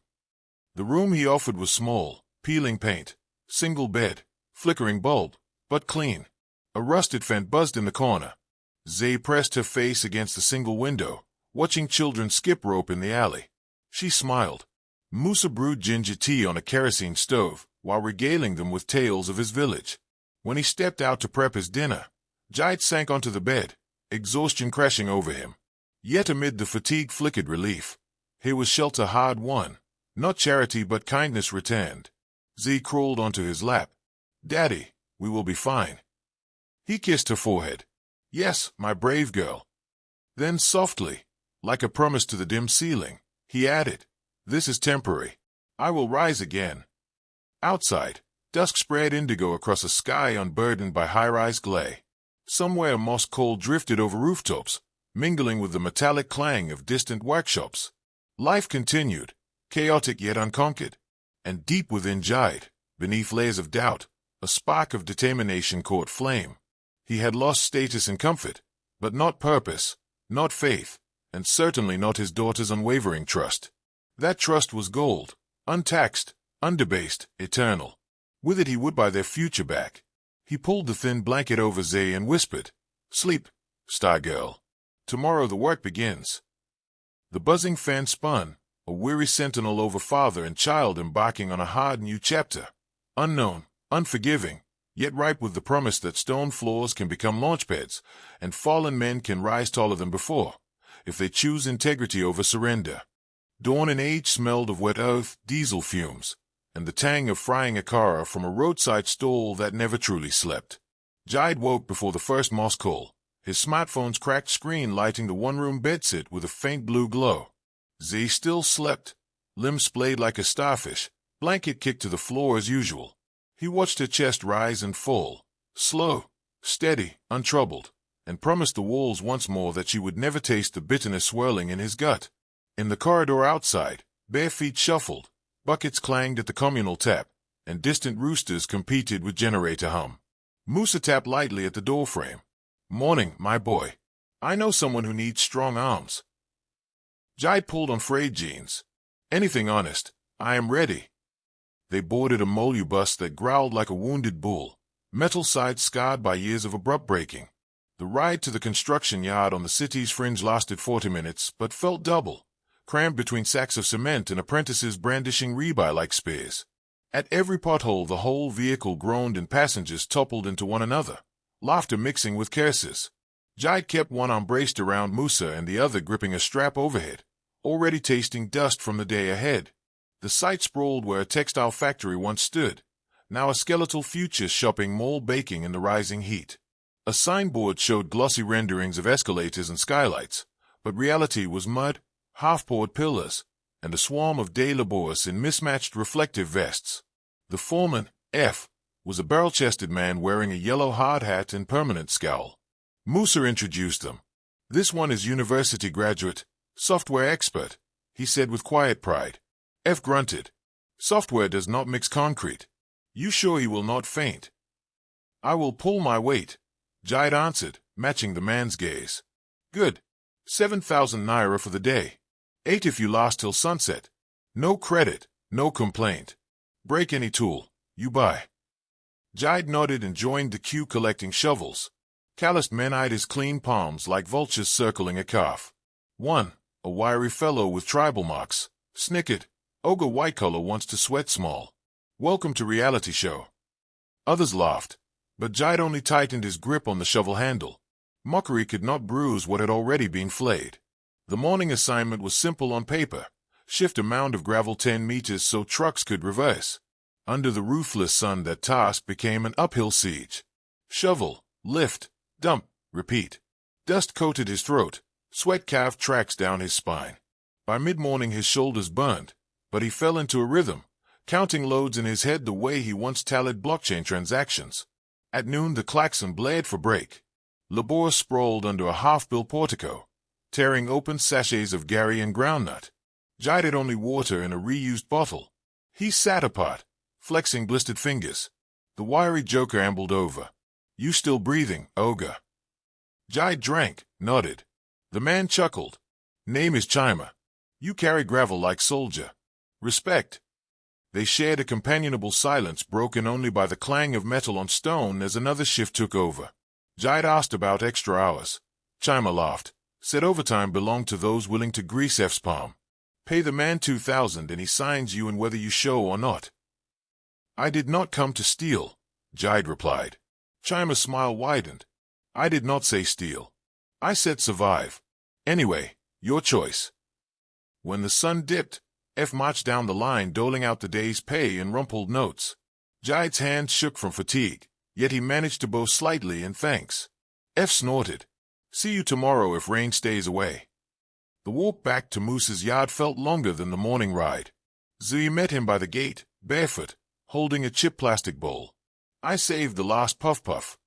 A: The room he offered was small, peeling paint, single bed, flickering bulb, but clean. A rusted fan buzzed in the corner. Zay pressed her face against the single window, watching children skip rope in the alley. She smiled. Musa brewed ginger tea on a kerosene stove, while regaling them with tales of his village. When he stepped out to prep his dinner, Jide sank onto the bed, exhaustion crashing over him. Yet amid the fatigue flickered relief. Here was shelter hard-won, not charity but kindness returned. Z crawled onto his lap. "Daddy, we will be fine." He kissed her forehead. "Yes, my brave girl." Then softly, like a promise to the dim ceiling, he added, "This is temporary. I will rise again." Outside, dusk spread indigo across a sky unburdened by high-rise glare. Somewhere a moss coal drifted over rooftops, mingling with the metallic clang of distant workshops. Life continued, chaotic yet unconquered. And deep within Jide, beneath layers of doubt, a spark of determination caught flame. He had lost status and comfort, but not purpose, not faith, and certainly not his daughter's unwavering trust. That trust was gold, untaxed, undebased, eternal. With it he would buy their future back. He pulled the thin blanket over Zay and whispered, "Sleep, star girl. Tomorrow the work begins." The buzzing fan spun, a weary sentinel over father and child embarking on a hard new chapter. Unknown, unforgiving, yet ripe with the promise that stone floors can become launchpads, and fallen men can rise taller than before, if they choose integrity over surrender. Dawn and age smelled of wet earth, diesel fumes, and the tang of frying a car from a roadside stall that never truly slept. Jide woke before the first moss call, his smartphone's cracked screen lighting the one-room bedsit with a faint blue glow. Zay still slept, limbs splayed like a starfish, blanket kicked to the floor as usual. He watched her chest rise and fall, slow, steady, untroubled, and promised the walls once more that she would never taste the bitterness swirling in his gut. In the corridor outside, bare feet shuffled, buckets clanged at the communal tap, and distant roosters competed with generator hum. Musa tapped lightly at the doorframe. "Morning, my boy. I know someone who needs strong arms." Jide pulled on frayed jeans. "Anything honest, I am ready." They boarded a molubus that growled like a wounded bull, metal sides scarred by years of abrupt braking. The ride to the construction yard on the city's fringe lasted 40 minutes, but felt double, crammed between sacks of cement and apprentices brandishing rebar like spears. At every pothole the whole vehicle groaned and passengers toppled into one another, laughter mixing with curses. Jide kept one arm braced around Musa and the other gripping a strap overhead, already tasting dust from the day ahead. The site sprawled where a textile factory once stood, now a skeletal future shopping mall baking in the rising heat. A signboard showed glossy renderings of escalators and skylights, but reality was mud, half-poured pillars, and a swarm of day laborers in mismatched reflective vests. The foreman, F, was a barrel-chested man wearing a yellow hard hat and permanent scowl. Musa introduced them. "This one is university graduate, software expert," he said with quiet pride. F grunted. Software does not mix concrete. You sure you will not faint? I will pull my weight, Jide answered, matching the man's gaze. Good. 7,000 naira for the day. 8 if you last till sunset. No credit, no complaint. Break any tool, you buy. Jide nodded and joined the queue collecting shovels. Calloused men eyed his clean palms like vultures circling a calf. One, a wiry fellow with tribal marks, snickered. Ogre white collar wants to sweat small. Welcome to reality show. Others laughed, but Jide only tightened his grip on the shovel handle. Mockery could not bruise what had already been flayed. The morning assignment was simple on paper. Shift a mound of gravel 10 meters so trucks could reverse. Under the ruthless sun, that task became an uphill siege. Shovel, lift, dump, repeat. Dust coated his throat, sweat carved tracks down his spine. By mid-morning his shoulders burned, but he fell into a rhythm, counting loads in his head the way he once tallied blockchain transactions. At noon the klaxon blared for break. Labor sprawled under a half-built portico, tearing open sachets of Gary and groundnut. Jide had only water in a reused bottle. He sat apart, flexing blistered fingers. The wiry joker ambled over. You still breathing, ogre? Jide drank, nodded. The man chuckled. Name is Chima. You carry gravel like soldier. Respect. They shared a companionable silence broken only by the clang of metal on stone as another shift took over. Jide asked about extra hours. Chima laughed, said overtime belonged to those willing to grease F's palm. Pay the man 2,000 and he signs you in whether you show or not. I did not come to steal, Jide replied. Chima's smile widened. I did not say steal. I said survive. Anyway, your choice. When the sun dipped, F marched down the line doling out the day's pay in rumpled notes. Jide's hands shook from fatigue, yet he managed to bow slightly in thanks. F snorted. See you tomorrow if rain stays away. The walk back to Moose's yard felt longer than the morning ride. Zui met him by the gate, barefoot, holding a chip plastic bowl. I saved the last puff-puff.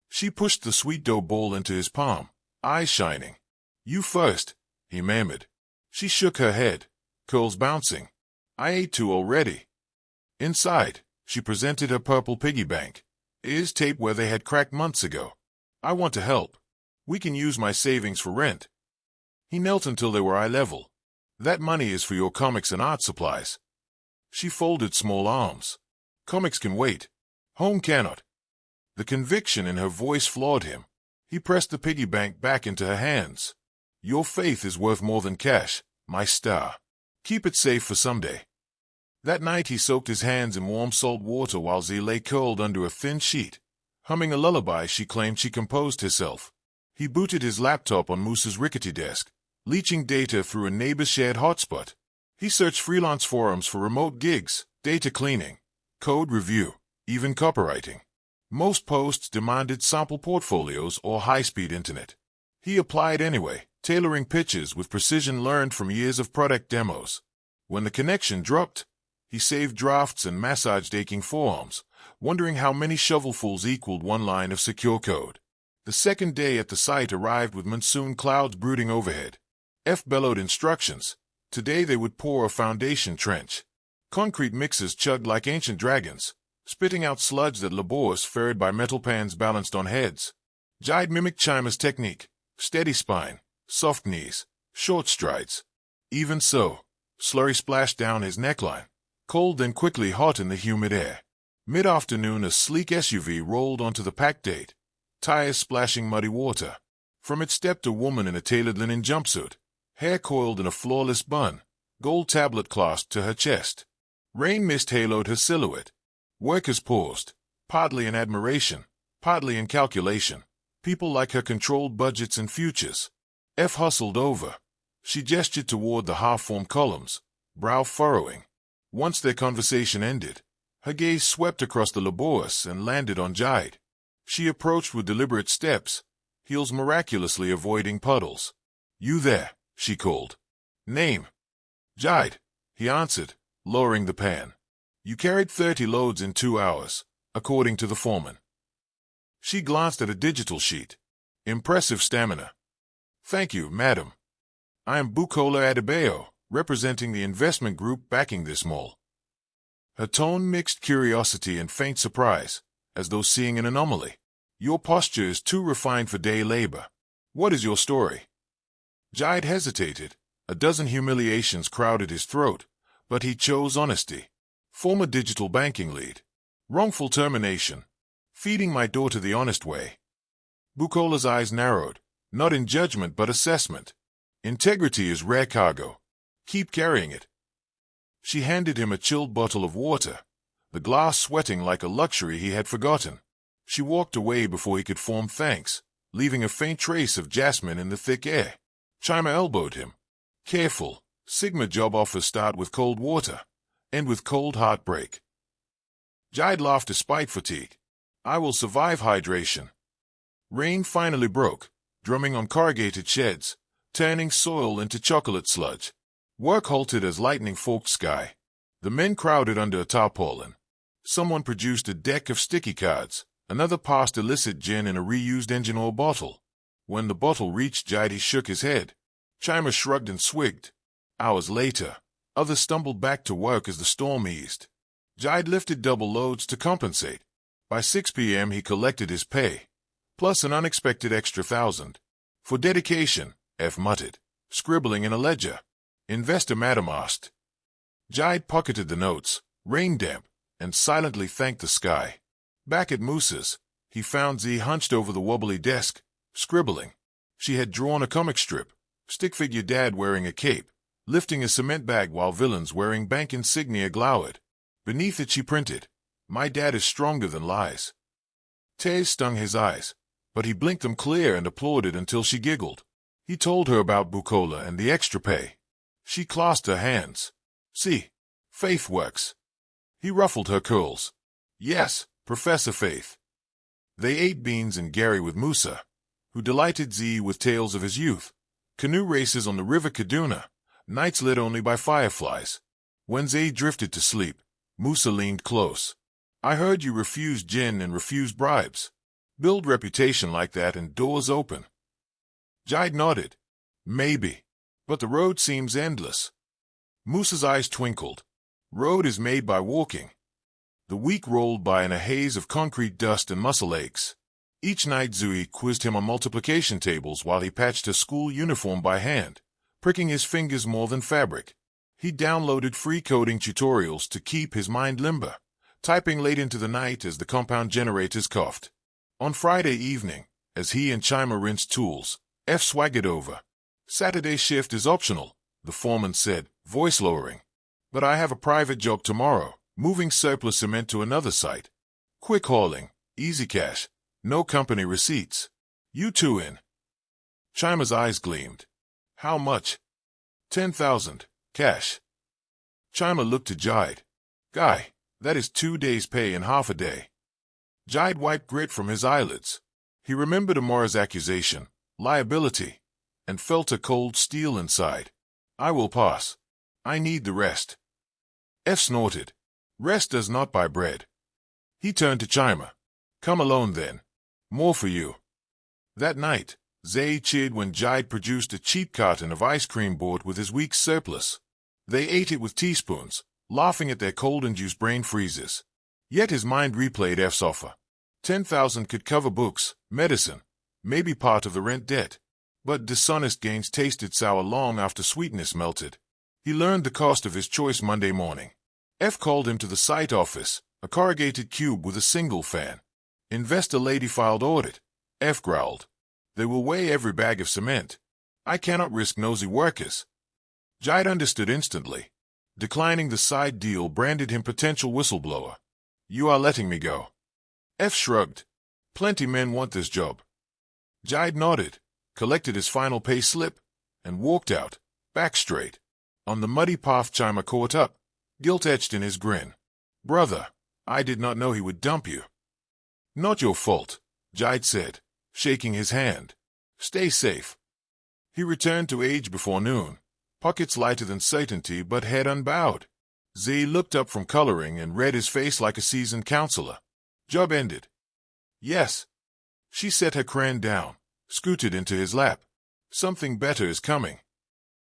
A: She pushed the sweet dough bowl into his palm, eyes shining. You first, he murmured. She shook her head, curls bouncing. I ate 2 already. Inside, she presented her purple piggy bank. Is tape where they had cracked months ago. I want to help. We can use my savings for rent. He knelt until they were eye level. That money is for your comics and art supplies. She folded small arms. Comics can wait. Home cannot. The conviction in her voice floored him. He pressed the piggy bank back into her hands. Your faith is worth more than cash, my star. Keep it safe for someday. That night he soaked his hands in warm salt water while Z lay curled under a thin sheet, humming a lullaby she claimed she composed herself. He booted his laptop on Moose's rickety desk, leeching data through a neighbor's shared hotspot. He searched freelance forums for remote gigs, data cleaning, code review, even copywriting. Most posts demanded sample portfolios or high-speed internet. He applied anyway, tailoring pitches with precision learned from years of product demos. When the connection dropped, he saved drafts and massaged aching forearms, wondering how many shovelfuls equaled one line of secure code. The second day at the site arrived with monsoon clouds brooding overhead. F bellowed instructions. Today they would pour a foundation trench. Concrete mixers chugged like ancient dragons, spitting out sludge that labors ferried by metal pans balanced on heads. Jide mimicked Chima's technique. Steady spine, soft knees, short strides. Even so, slurry splashed down his neckline, cold then quickly hot in the humid air. Mid-afternoon, a sleek SUV rolled onto the packed gate, tires splashing muddy water. From it stepped a woman in a tailored linen jumpsuit, hair coiled in a flawless bun, gold tablet clasped to her chest. Rain mist haloed her silhouette. Workers paused, partly in admiration, partly in calculation. People like her controlled budgets and futures. F hustled over. She gestured toward the half-formed columns, brow furrowing. Once their conversation ended, her gaze swept across the labors and landed on Jide. She approached with deliberate steps, heels miraculously avoiding puddles. You there, she called. Name? Jide, he answered, lowering the pan. You carried 30 loads in 2 hours, according to the foreman. She glanced at a digital sheet. Impressive stamina. Thank you, madam. I am Bukola Adebayo, representing the investment group backing this mall. Her tone mixed curiosity and faint surprise, as though seeing an anomaly. Your posture is too refined for day labor. What is your story? Jide hesitated. A dozen humiliations crowded his throat, but he chose honesty. Former digital banking lead. Wrongful termination. Feeding my daughter the honest way. Bukola's eyes narrowed, not in judgment but assessment. Integrity is rare cargo. Keep carrying it. She handed him a chilled bottle of water, the glass sweating like a luxury he had forgotten. She walked away before he could form thanks, leaving a faint trace of jasmine in the thick air. Chima elbowed him. Careful, Sigma job offers start with cold water, end with cold heartbreak. Jide laughed despite fatigue. I will survive hydration. Rain finally broke, drumming on corrugated sheds, turning soil into chocolate sludge. Work halted as lightning forked sky. The men crowded under a tarpaulin. Someone produced a deck of sticky cards. Another passed illicit gin in a reused engine oil bottle. When the bottle reached Jide, he shook his head. Chima shrugged and swigged. Hours later, others stumbled back to work as the storm eased. Jide lifted double loads to compensate. By 6 p.m. he collected his pay, plus an unexpected extra 1,000. For dedication, F muttered, scribbling in a ledger. Investor madam asked. Jide pocketed the notes, rain damp, and silently thanked the sky. Back at Moose's, he found Z hunched over the wobbly desk, scribbling. She had drawn a comic strip, stick figure dad wearing a cape, lifting a cement bag while villains wearing bank insignia glowered. Beneath it she printed, My dad is stronger than lies. Tears stung his eyes, but he blinked them clear and applauded until she giggled. He told her about Bukola and the extra pay. She clasped her hands. See, Faith works. He ruffled her curls. Yes, Professor Faith. They ate beans and Gary with Musa, who delighted Z with tales of his youth. Canoe races on the river Kaduna, nights lit only by fireflies. When Z drifted to sleep, Musa leaned close. I heard you refuse gin and refuse bribes. Build reputation like that and doors open. Jide nodded. Maybe. But the road seems endless. Musa's eyes twinkled. Road is made by walking. The week rolled by in a haze of concrete dust and muscle aches. Each night Zui quizzed him on multiplication tables while he patched a school uniform by hand, pricking his fingers more than fabric. He downloaded free coding tutorials to keep his mind limber, typing late into the night as the compound generators coughed. On Friday evening, as he and Chima rinsed tools, F swaggered over. Saturday shift is optional, the foreman said, voice lowering. But I have a private job tomorrow, moving surplus cement to another site. Quick hauling, easy cash, no company receipts. You two in. Chima's eyes gleamed. How much? 10,000, cash. Chima looked to Jide. Guy, that is 2 days' pay in half a day. Jide wiped grit from his eyelids. He remembered Amara's accusation, liability, and felt a cold steel inside. I will pass. I need the rest. F snorted. Rest does not buy bread. He turned to Chima. Come alone then. More for you. That night, Zay cheered when Jide produced a cheap carton of ice cream bought with his week's surplus. They ate it with teaspoons, laughing at their cold-induced brain freezes. Yet his mind replayed F's offer. 10,000 could cover books, medicine, maybe part of the rent debt. But dishonest gains tasted sour long after sweetness melted. He learned the cost of his choice Monday morning. F called him to the site office, a corrugated cube with a single fan. Investor lady filed audit. F growled. They will weigh every bag of cement. I cannot risk nosy workers. Jide understood instantly. Declining the side deal branded him potential whistleblower. You are letting me go. F shrugged. Plenty men want this job. Jide nodded, collected his final pay slip, and walked out, back straight. On the muddy path Chima caught up, guilt etched in his grin. Brother, I did not know he would dump you. Not your fault, Jide said, shaking his hand. Stay safe. He returned to age before noon, pockets lighter than certainty but head unbowed. Z looked up from coloring and read his face like a seasoned counselor. Job ended. Yes. She set her crayon down, scooted into his lap. Something better is coming.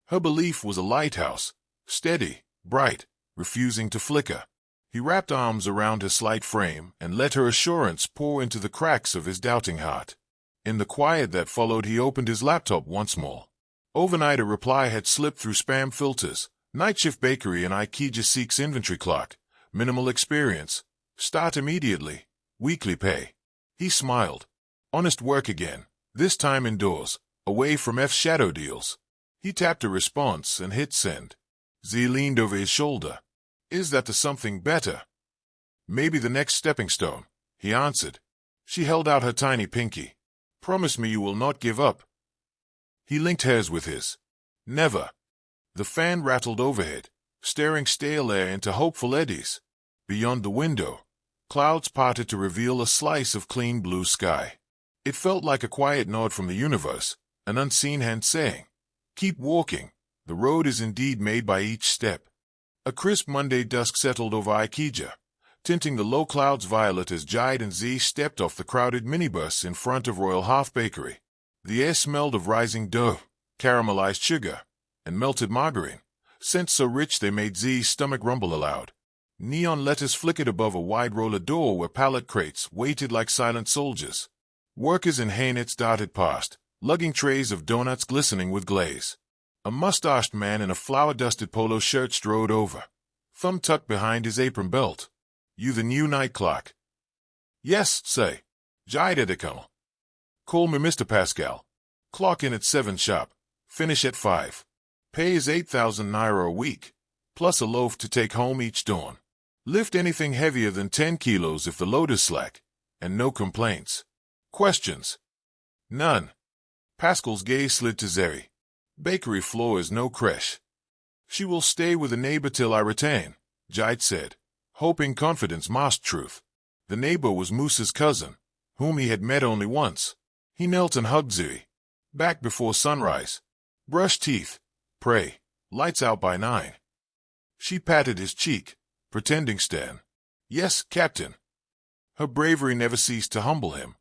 A: Her belief was a lighthouse, steady, bright, refusing to flicker. He wrapped arms around her slight frame and let her assurance pour into the cracks of his doubting heart. In the quiet that followed, he opened his laptop once more. Overnight, a reply had slipped through spam filters. Night shift bakery in Ikija seeks inventory clerk. Minimal experience. Start immediately. Weekly pay. He smiled. Honest work again. This time indoors, away from F's shadow deals. He tapped a response and hit send. Z leaned over his shoulder. Is that the something better? Maybe the next stepping stone, he answered. She held out her tiny pinky. Promise me you will not give up. He linked hers with his. Never. The fan rattled overhead, stirring stale air into hopeful eddies. Beyond the window, clouds parted to reveal a slice of clean blue sky. It felt like a quiet nod from the universe, an unseen hand saying, keep walking, the road is indeed made by each step. A crisp Monday dusk settled over Ikija, tinting the low clouds violet as Jide and Z stepped off the crowded minibus in front of Royal Half Bakery. The air smelled of rising dough, caramelized sugar, and melted margarine, scents so rich they made Z's stomach rumble aloud. Neon letters flickered above a wide roller door where pallet crates waited like silent soldiers. Workers in haynets darted past, lugging trays of donuts glistening with glaze. A mustached man in a flour-dusted polo shirt strode over, thumb tucked behind his apron belt. You the new night clerk? Yes, say. Jide Edekal. Call me Mr. Pascal. Clock in at 7 sharp. Finish at 5. Pay is 8,000 naira a week, plus a loaf to take home each dawn. Lift anything heavier than 10 kilos if the load is slack, and no complaints. Questions? None. Pascal's gaze slid to Zeri. Bakery floor is no creche. She will stay with a neighbor till I retain, Jide said, hoping confidence masked truth. The neighbor was Moose's cousin, whom he had met only once. He knelt and hugged Zeri. Back before sunrise. Brush teeth. Pray. Lights out by 9. She patted his cheek, pretending Stan. Yes, Captain. Her bravery never ceased to humble him.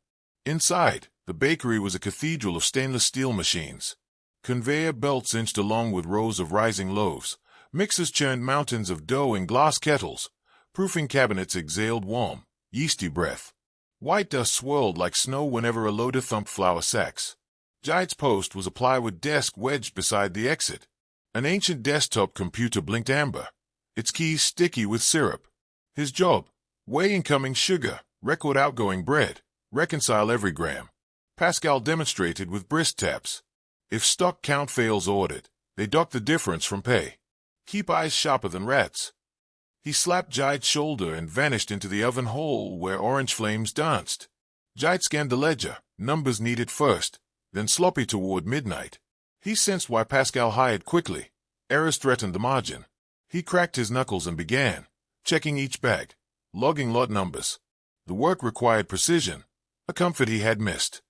A: Inside, the bakery was a cathedral of stainless steel machines. Conveyor belts inched along with rows of rising loaves. Mixers churned mountains of dough in glass kettles. Proofing cabinets exhaled warm, yeasty breath. White dust swirled like snow whenever a loader thumped flour sacks. Jide's post was a plywood desk wedged beside the exit. An ancient desktop computer blinked amber, its keys sticky with syrup. His job: weigh incoming sugar, record outgoing bread, reconcile every gram. Pascal demonstrated with brisk taps. If stock count fails audit, they dock the difference from pay. Keep eyes sharper than rats. He slapped Jide's shoulder and vanished into the oven hole where orange flames danced. Jide scanned the ledger, numbers needed first, then sloppy toward midnight. He sensed why Pascal hired quickly. Errors threatened the margin. He cracked his knuckles and began, checking each bag, logging lot numbers. The work required precision, a comfort he had missed.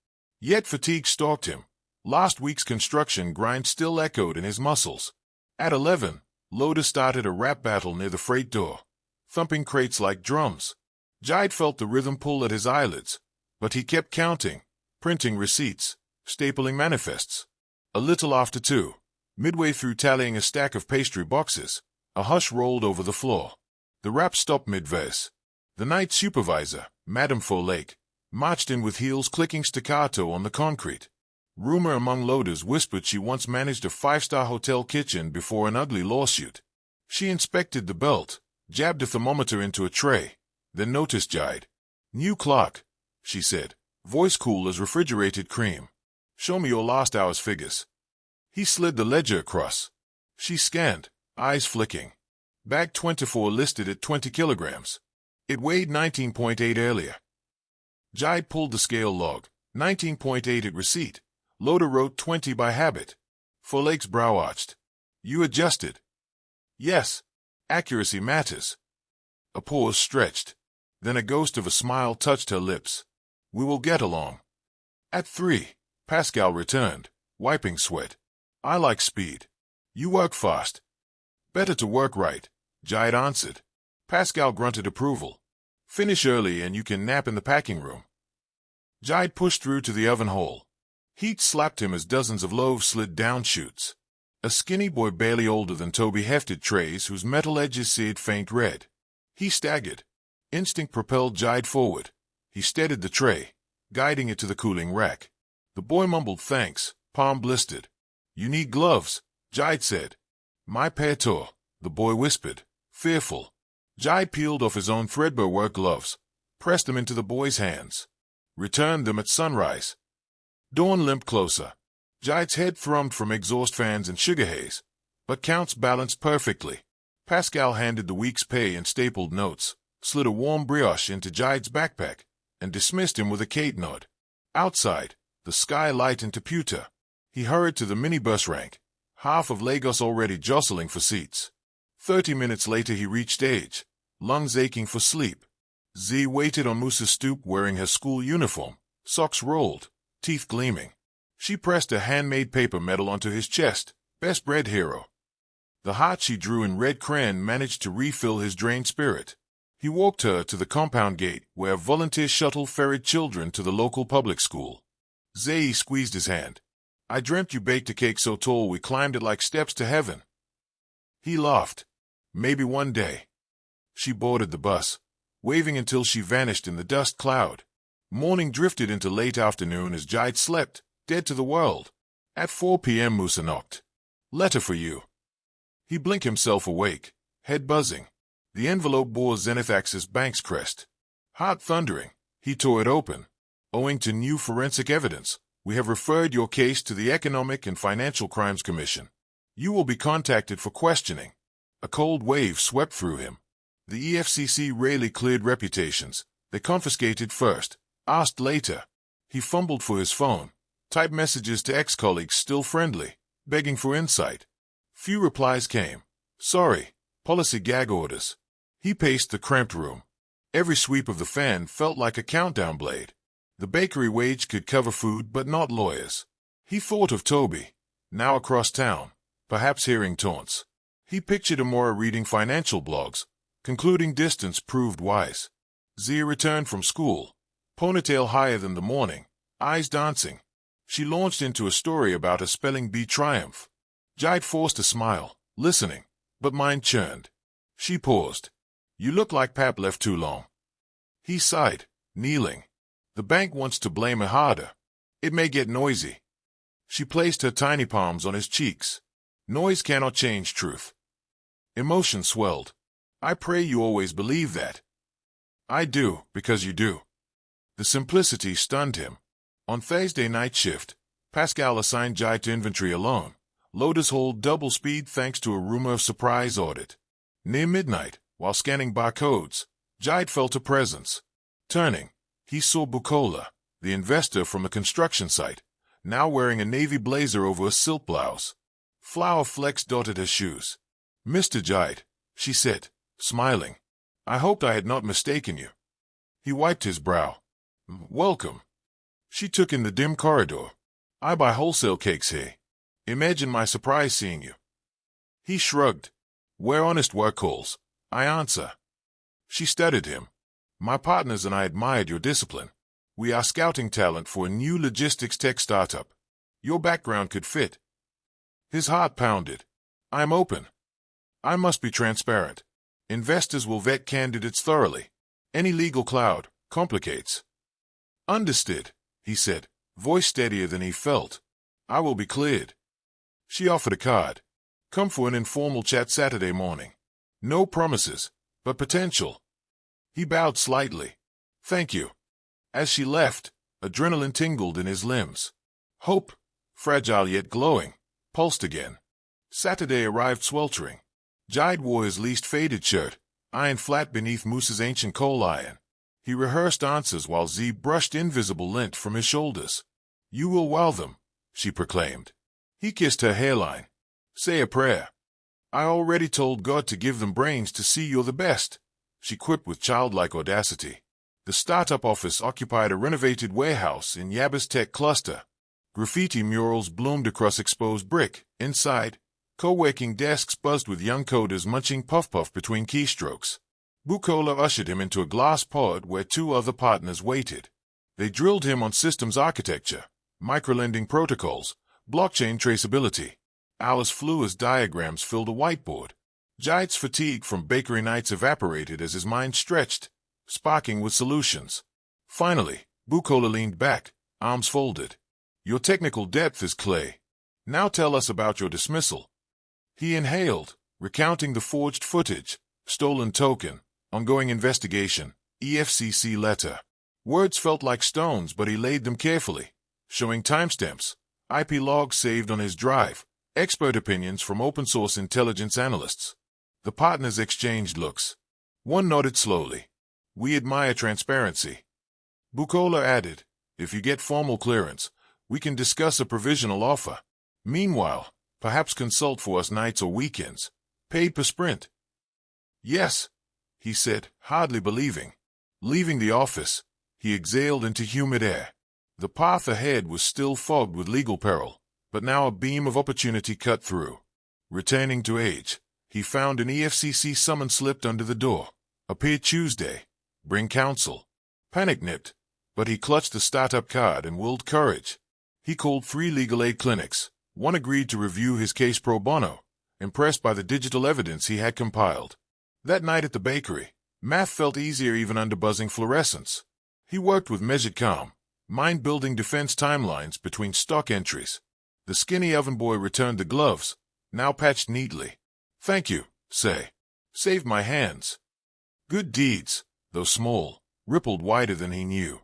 A: Yet fatigue stalked him. Last week's construction grind still echoed in his muscles. At 11, loader started a rap battle near the freight door, thumping crates like drums. Jide felt the rhythm pull at his eyelids, but he kept counting, printing receipts, stapling manifests. A little after 2, midway through tallying a stack of pastry boxes, a hush rolled over the floor. The rap stopped mid-verse. The night supervisor, Madame Folklore, marched in with heels clicking staccato on the concrete. Rumor among loaders whispered she once managed a 5-star hotel kitchen before an ugly lawsuit. She inspected the belt, jabbed a thermometer into a tray, then noticed Jide. New clock, she said, voice cool as refrigerated cream. Show me your last hour's figures. He slid the ledger across. She scanned, eyes flicking. Bag 24 listed at 20 kilograms. It weighed 19.8 earlier. Jide pulled the scale log, 19.8 at receipt. Loader wrote 20 by habit. Folklare's brow arched. You adjusted. Yes. Accuracy matters. A pause stretched. Then a ghost of a smile touched her lips. We will get along. At 3, Pascal returned, wiping sweat. I like speed. You work fast. Better to work right, Jide answered. Pascal grunted approval. Finish early and you can nap in the packing room. Jide pushed through to the oven hole. Heat slapped him as dozens of loaves slid down chutes. A skinny boy barely older than Toby hefted trays whose metal edges seared faint red. He staggered. Instinct propelled Jide forward. He steadied the tray, guiding it to the cooling rack. The boy mumbled thanks, palm blistered. "You need gloves," Jide said. "My pair tore," the boy whispered, fearful. Jide peeled off his own threadbare work gloves, pressed them into the boy's hands. Returned them at sunrise. Dawn limped closer. Jide's head thrummed from exhaust fans and sugar haze, but counts balanced perfectly. Pascal handed the week's pay and stapled notes, slid a warm brioche into Jide's backpack, and dismissed him with a Kate nod. Outside, the sky light into pewter. He hurried to the minibus rank, half of Lagos already jostling for seats. 30 minutes later he reached age, lungs aching for sleep. Z waited on Musa's stoop wearing her school uniform, socks rolled, teeth gleaming. She pressed a handmade paper medal onto his chest, best bred hero. The heart she drew in red crayon managed to refill his drained spirit. He walked her to the compound gate where a volunteer shuttle ferried children to the local public school. Zayi squeezed his hand. "I dreamt you baked a cake so tall we climbed it like steps to heaven." He laughed. "Maybe one day." She boarded the bus, waving until she vanished in the dust cloud. Morning drifted into late afternoon as Jide slept, dead to the world. At 4 p.m. Musa knocked. "Letter for you." He blinked himself awake, head buzzing. The envelope bore Zenith Axis Bank's crest. Heart thundering, he tore it open. "Owing to new forensic evidence, we have referred your case to the Economic and Financial Crimes Commission. You will be contacted for questioning." A cold wave swept through him. The EFCC rarely cleared reputations. They confiscated first, asked later. He fumbled for his phone, typed messages to ex-colleagues still friendly, begging for insight. Few replies came. "Sorry, policy gag orders." He paced the cramped room. Every sweep of the fan felt like a countdown blade. The bakery wage could cover food but not lawyers. He thought of Toby, now across town, perhaps hearing taunts. He pictured Amara reading financial blogs, concluding distance proved wise. Zia returned from school, ponytail higher than the morning, eyes dancing. She launched into a story about a spelling bee triumph. Jide forced a smile, listening, but mind churned. She paused. "You look like Pap left too long." He sighed, kneeling. "The bank wants to blame her harder. It may get noisy." She placed her tiny palms on his cheeks. "Noise cannot change truth." Emotion swelled. "I pray you always believe that." "I do, because you do." The simplicity stunned him. On Thursday night shift, Pascal assigned Jide to inventory alone. Loaders hold double speed thanks to a rumor of surprise audit. Near midnight, while scanning barcodes, Jide felt a presence. Turning, he saw Bukola, the investor from a construction site, now wearing a navy blazer over a silk blouse. Flour flecks dotted her shoes. "Mr. Jide," she said, smiling. "I hoped I had not mistaken you." He wiped his brow. "Welcome." She took in the dim corridor. "I buy wholesale cakes here. Imagine my surprise seeing you." He shrugged. "We're honest work calls. I answer." She studied him. "My partners and I admired your discipline. We are scouting talent for a new logistics tech startup. Your background could fit." His heart pounded. "I'm open. I must be transparent. Investors will vet candidates thoroughly. Any legal cloud complicates." "Understood," he said, voice steadier than he felt. "I will be cleared." She offered a card. "Come for an informal chat Saturday morning. No promises, but potential." He bowed slightly. "Thank you." As she left, adrenaline tingled in his limbs. Hope, fragile yet glowing, pulsed again. Saturday arrived sweltering. Jide wore his least faded shirt, iron flat beneath Musa's ancient coal iron. He rehearsed answers while Z brushed invisible lint from his shoulders. "You will wow them," she proclaimed. He kissed her hairline. "Say a prayer." "I already told God to give them brains to see you're the best," she quipped with childlike audacity. The startup office occupied a renovated warehouse in Yaba's tech cluster. Graffiti murals bloomed across exposed brick. Inside, co-working desks buzzed with young coders munching puff-puff between keystrokes. Bukola ushered him into a glass pod where two other partners waited. They drilled him on systems architecture, microlending protocols, blockchain traceability. Hours flew as diagrams filled a whiteboard. Jaid's fatigue from bakery nights evaporated as his mind stretched, sparking with solutions. Finally, Bukola leaned back, arms folded. Your technical depth is clay. Now tell us about your dismissal. He inhaled, recounting the forged footage, stolen token, ongoing investigation, EFCC letter. Words felt like stones, but he laid them carefully, showing timestamps, IP logs saved on his drive, expert opinions from open-source intelligence analysts. The partners exchanged looks. One nodded slowly. We admire transparency. Bukola added, if you get formal clearance, we can discuss a provisional offer. Meanwhile, perhaps consult for us nights or weekends, paid per sprint. Yes, he said, hardly believing. Leaving the office, he exhaled into humid air. The path ahead was still fogged with legal peril, but now a beam of opportunity cut through. Returning to Age, he found an EFCC summons slipped under the door. Appear Tuesday. Bring counsel. Panic-nipped, but he clutched the startup card and willed courage. He called 3 legal aid clinics. One agreed to review his case pro bono, impressed by the digital evidence he had compiled. That night at the bakery, math felt easier even under buzzing fluorescence. He worked with measured calm, mind-building defense timelines between stock entries. The skinny oven boy returned the gloves, now patched neatly. Thank you, say. Saved my hands. Good deeds, though small, rippled wider than he knew.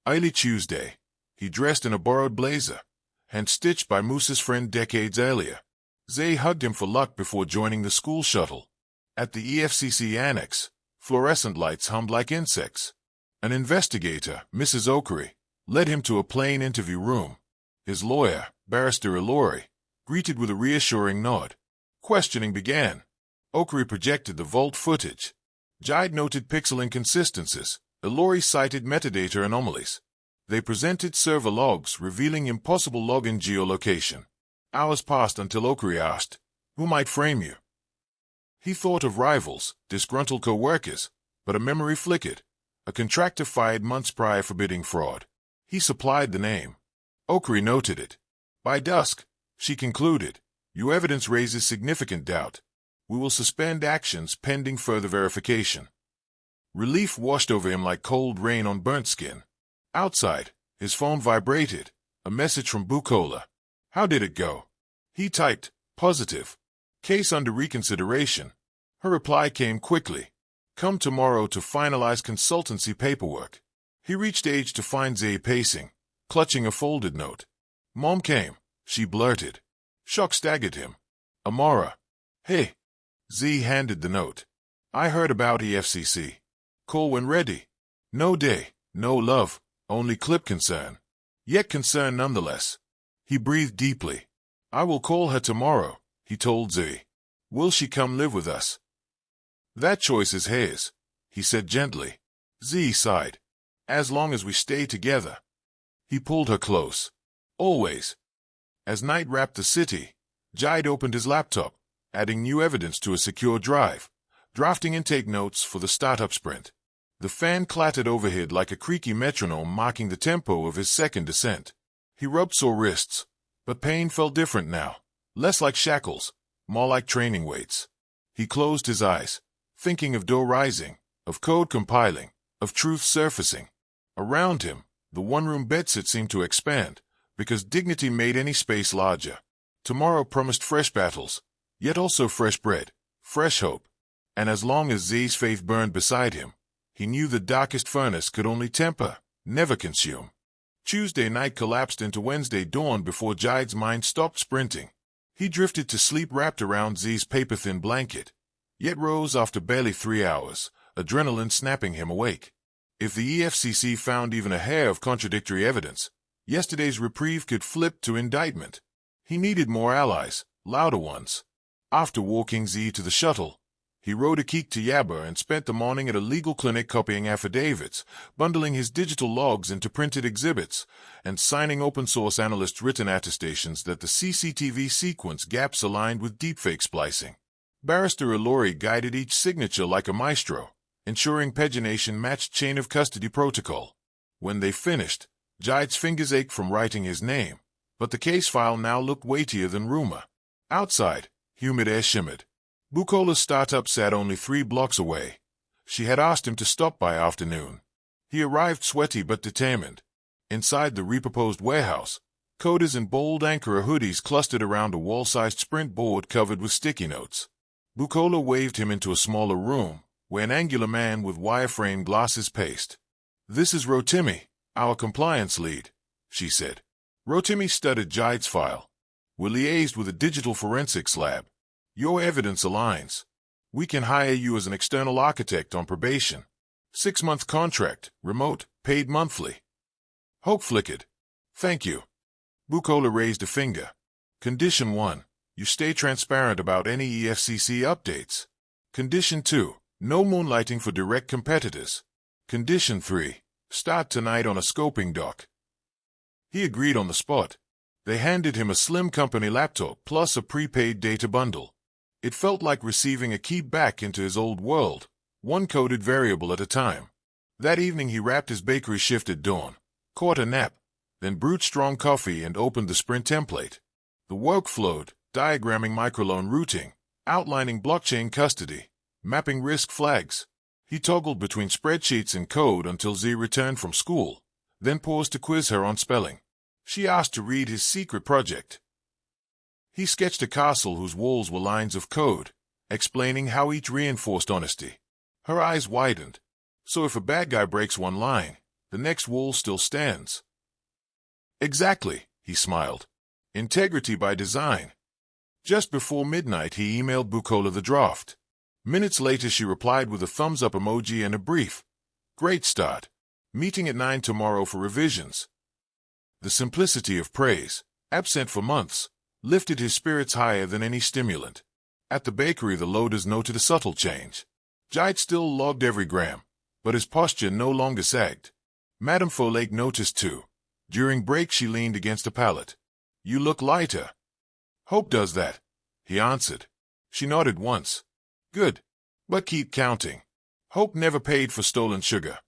A: Early Tuesday, he dressed in a borrowed blazer, hand-stitched by Moose's friend decades earlier. Zay hugged him for luck before joining the school shuttle. At the EFCC annex, fluorescent lights hummed like insects. An investigator, Mrs. Okri, led him to a plain interview room. His lawyer, Barrister Ilori, greeted with a reassuring nod. Questioning began. Okri projected the vault footage. Jaid noted pixel inconsistencies. Ilori cited metadata anomalies. They presented server logs revealing impossible login geolocation. Hours passed until Okri asked, who might frame you? He thought of rivals, disgruntled co-workers, but a memory flickered. A contractor fired months prior forbidding fraud. He supplied the name. Okri noted it. By dusk, she concluded, your evidence raises significant doubt. We will suspend actions pending further verification. Relief washed over him like cold rain on burnt skin. Outside, his phone vibrated. A message from Bukola. How did it go? He typed, positive. Case under reconsideration. Her reply came quickly. Come tomorrow to finalize consultancy paperwork. He reached Age to find Zay pacing, clutching a folded note. Mom came, she blurted. Shock staggered him. Amara. Hey. Z handed the note. I heard about EFCC. Call when ready. No day, no love, only clip concern. Yet concern nonetheless. He breathed deeply. I will call her tomorrow, he told Z. Will she come live with us? That choice is his, he said gently. Z sighed. As long as we stay together. He pulled her close. Always. As night wrapped the city, Jaid opened his laptop, adding new evidence to a secure drive, drafting intake notes for the startup sprint. The fan clattered overhead like a creaky metronome marking the tempo of his second descent. He rubbed sore wrists, but pain felt different now, less like shackles, more like training weights. He closed his eyes, thinking of dough rising, of code compiling, of truth surfacing. Around him, the one-room bedsit seemed to expand, because dignity made any space larger. Tomorrow promised fresh battles, yet also fresh bread, fresh hope. And as long as Z's faith burned beside him, he knew the darkest furnace could only temper, never consume. Tuesday night collapsed into Wednesday dawn before Jaid's mind stopped sprinting. He drifted to sleep wrapped around Z's paper-thin blanket, yet rose after barely 3 hours, adrenaline snapping him awake. If the EFCC found even a hair of contradictory evidence, yesterday's reprieve could flip to indictment. He needed more allies, louder ones. After walking Z to the shuttle, he rode a keek to Yaba and spent the morning at a legal clinic copying affidavits, bundling his digital logs into printed exhibits, and signing open-source analysts' written attestations that the CCTV sequence gaps aligned with deepfake splicing. Barrister Ilori guided each signature like a maestro, ensuring pagination matched chain of custody protocol. When they finished, Jaid's fingers ached from writing his name, but the case file now looked weightier than rumor. Outside, humid air shimmered. Bukola's startup sat only 3 blocks away. She had asked him to stop by afternoon. He arrived sweaty but determined. Inside the reproposed warehouse, coders in bold Ankara hoodies clustered around a wall-sized sprint board covered with sticky notes. Bukola waved him into a smaller room, where an angular man with wireframe glasses paced. "This is Rotimi, our compliance lead," she said. Rotimi studied Jaid's file. "We're liaised with a digital forensics lab. Your evidence aligns. We can hire you as an external architect on probation. 6-month contract, remote, paid monthly." Hope flickered. "Thank you." Bukola raised a finger. "Condition 1. You stay transparent about any EFCC updates. Condition 2. No moonlighting for direct competitors. Condition 3. Start tonight on a scoping dock." He agreed on the spot. They handed him a slim company laptop plus a prepaid data bundle. It felt like receiving a key back into his old world, one coded variable at a time. That evening he wrapped his bakery shift at dawn, caught a nap, then brewed strong coffee and opened the Sprint template. The work flowed, diagramming microloan routing, outlining blockchain custody, mapping risk flags. He toggled between spreadsheets and code until Z returned from school, then paused to quiz her on spelling. She asked to read his secret project. He sketched a castle whose walls were lines of code, explaining how each reinforced honesty. Her eyes widened. "So if a bad guy breaks one line, the next wall still stands." "Exactly," he smiled. "Integrity by design." Just before midnight he emailed Bukola the draft. Minutes later she replied with a thumbs-up emoji and a brief, "Great start. Meeting at 9 tomorrow for revisions." The simplicity of praise, absent for months, lifted his spirits higher than any stimulant. At the bakery the loaders noted a subtle change. Jaid still logged every gram, but his posture no longer sagged. Madame Folklore noticed too. During break she leaned against a pallet. "You look lighter." "Hope does that," he answered. She nodded once. "Good. But keep counting. Hope never paid for stolen sugar."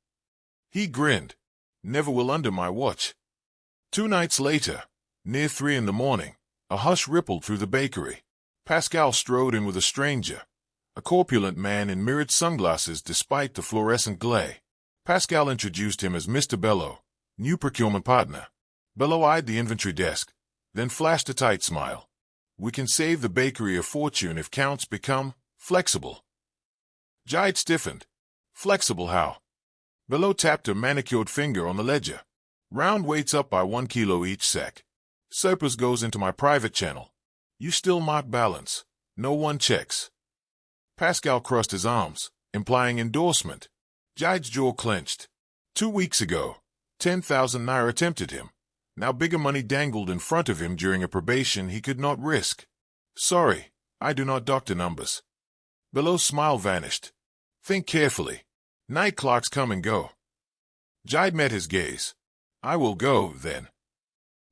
A: He grinned. "Never will under my watch." 2 nights later, near 3 in the morning, a hush rippled through the bakery. Pascal strode in with a stranger, a corpulent man in mirrored sunglasses despite the fluorescent glare. Pascal introduced him as Mr. Bello, new procurement partner. Bello eyed the inventory desk, then flashed a tight smile. "We can save the bakery a fortune if counts become flexible." Jaid stiffened. "Flexible how?" Bello tapped a manicured finger on the ledger. "Round weights up by 1 kilo each sec. Surplus goes into my private channel. You still mark balance. No one checks." Pascal crossed his arms, implying endorsement. Jaid's jaw clenched. 2 weeks ago, 10,000 naira tempted him. Now bigger money dangled in front of him during a probation he could not risk. "Sorry, I do not doctor numbers." Bello's smile vanished. "Think carefully. Night clocks come and go." Jaid met his gaze. "I will go, then."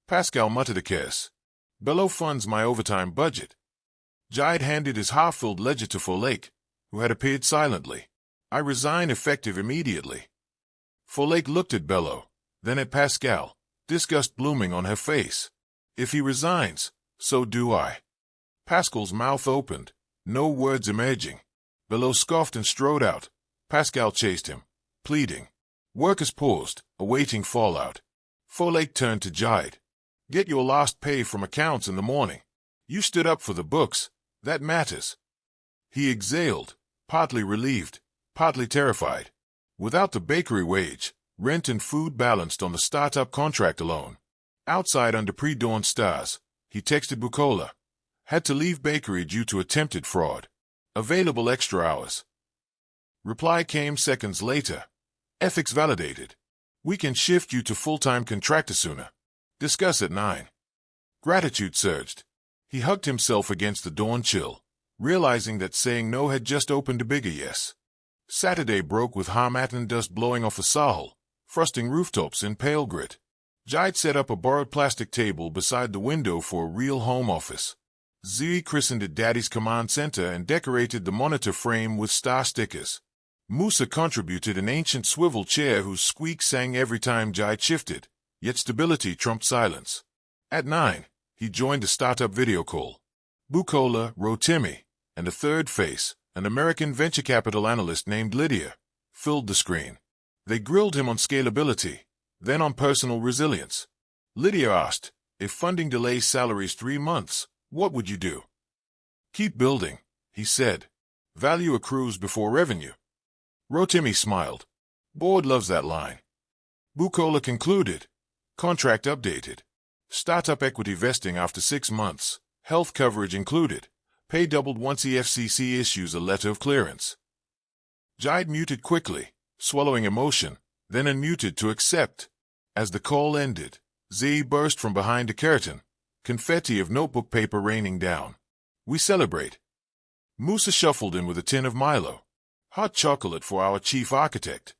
A: Pascal muttered a curse. "Bello funds my overtime budget." Jaid handed his half-filled ledger to Folklore, who had appeared silently. "I resign effective immediately." Folklore looked at Bello, then at Pascal, disgust blooming on her face. "If he resigns, so do I." Pascal's mouth opened, no words emerging. Bello scoffed and strode out. Pascal chased him, pleading. Workers paused, awaiting fallout. Folklore turned to Jaid. "Get your last pay from accounts in the morning. You stood up for the books. That matters." He exhaled, partly relieved, partly terrified. Without the bakery wage, rent and food balanced on the startup contract alone. Outside under pre-dawn stars, he texted Bukola. Had to leave bakery due to attempted fraud. Available extra hours. Reply came seconds later. Ethics validated. We can shift you to full-time contractor sooner. Discuss at 9. Gratitude surged. He hugged himself against the dawn chill, realizing that saying no had just opened a bigger yes. Saturday broke with Harmattan dust blowing off the Sahel, frosting rooftops in pale grit. Jaid set up a borrowed plastic table beside the window for a real home office. Zee christened it Daddy's Command Center and decorated the monitor frame with star stickers. Musa contributed an ancient swivel chair whose squeak sang every time Jaid shifted, yet stability trumped silence. At 9, he joined a startup video call. Bukola, Rotimi, and a third face, an American venture capital analyst named Lydia, filled the screen. They grilled him on scalability, then on personal resilience. Lydia asked, if funding delays salaries 3 months, what would you do? Keep building, he said. Value accrues before revenue. Rotimi smiled. Board loves that line. Bukola concluded. Contract updated. Startup equity vesting after 6 months. Health coverage included. Pay doubled once EFCC issues a letter of clearance. Jide muted quickly, swallowing emotion, then unmuted to accept. As the call ended, Z burst from behind a curtain, confetti of notebook paper raining down. We celebrate. Musa shuffled in with a tin of Milo. Hot chocolate for our chief architect.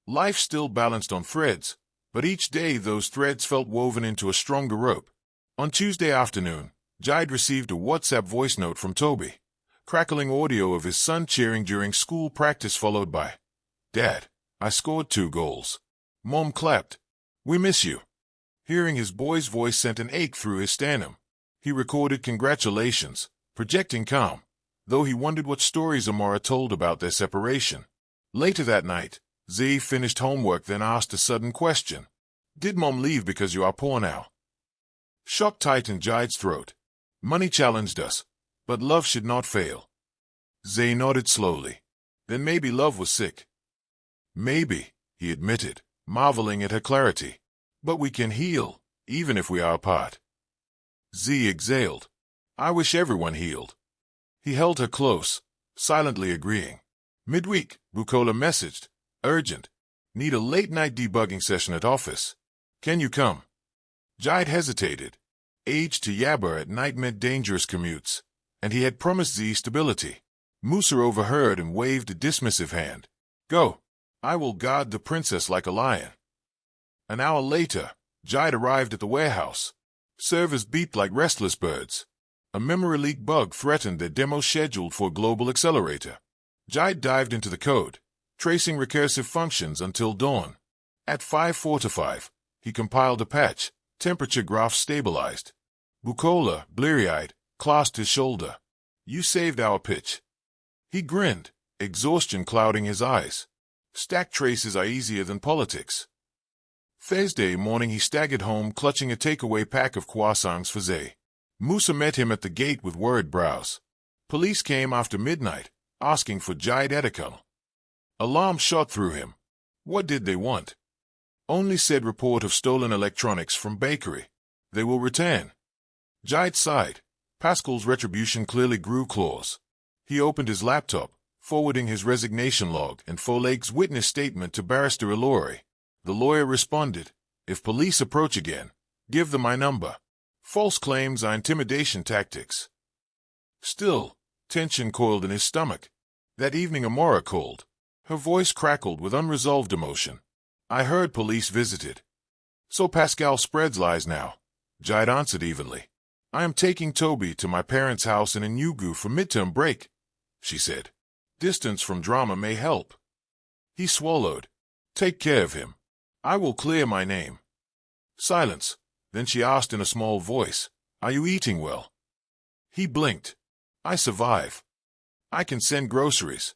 A: Life still balanced on threads, but each day those threads felt woven into a stronger rope. On Tuesday afternoon, Jide received a WhatsApp voice note from Toby, crackling audio of his son cheering during school practice followed by, Dad, I scored 2 goals. Mom clapped. We miss you. Hearing his boy's voice sent an ache through his sternum. He recorded congratulations, projecting calm, though he wondered what stories Amara told about their separation. Later that night, Z finished homework then asked a sudden question. Did Mom leave because you are poor now? Shock tightened Jide's throat. Money challenged us, but love should not fail. Z nodded slowly. Then maybe love was sick. Maybe, he admitted, marveling at her clarity. But we can heal, even if we are apart. Z exhaled. I wish everyone healed. He held her close, silently agreeing. Midweek, Bukola messaged. Urgent. Need a late-night debugging session at office. Can you come? Jide hesitated. Age to Yabba at night meant dangerous commutes, and he had promised Z stability. Musa overheard and waved a dismissive hand. Go. I will guard the princess like a lion. An hour later, Jide arrived at the warehouse. Servers beeped like restless birds. A memory leak bug threatened their demo scheduled for a global accelerator. Jide dived into the code, tracing recursive functions until dawn. At 5:45, he compiled a patch, temperature graph stabilized. Bukola, bleary-eyed, clasped his shoulder. You saved our pitch. He grinned, exhaustion clouding his eyes. Stack traces are easier than politics. Thursday morning he staggered home clutching a takeaway pack of croissants for Zay. Musa met him at the gate with worried brows. Police came after midnight, asking for Jide Edekunle. Alarm shot through him. What did they want? Only said report of stolen electronics from bakery. They will return. Jide sighed. Pascal's retribution clearly grew claws. He opened his laptop, forwarding his resignation log and Folek's witness statement to Barrister Ilori. The lawyer responded, if police approach again, give them my number. False claims are intimidation tactics. Still, tension coiled in his stomach. That evening Amara called. Her voice crackled with unresolved emotion. I heard police visited. So Pascal spreads lies now. Jide answered evenly. I am taking Toby to my parents' house in Enugu for midterm break, she said. Distance from drama may help. He swallowed. Take care of him. I will clear my name. Silence. Then she asked in a small voice, are you eating well? He blinked. I survive. I can send groceries.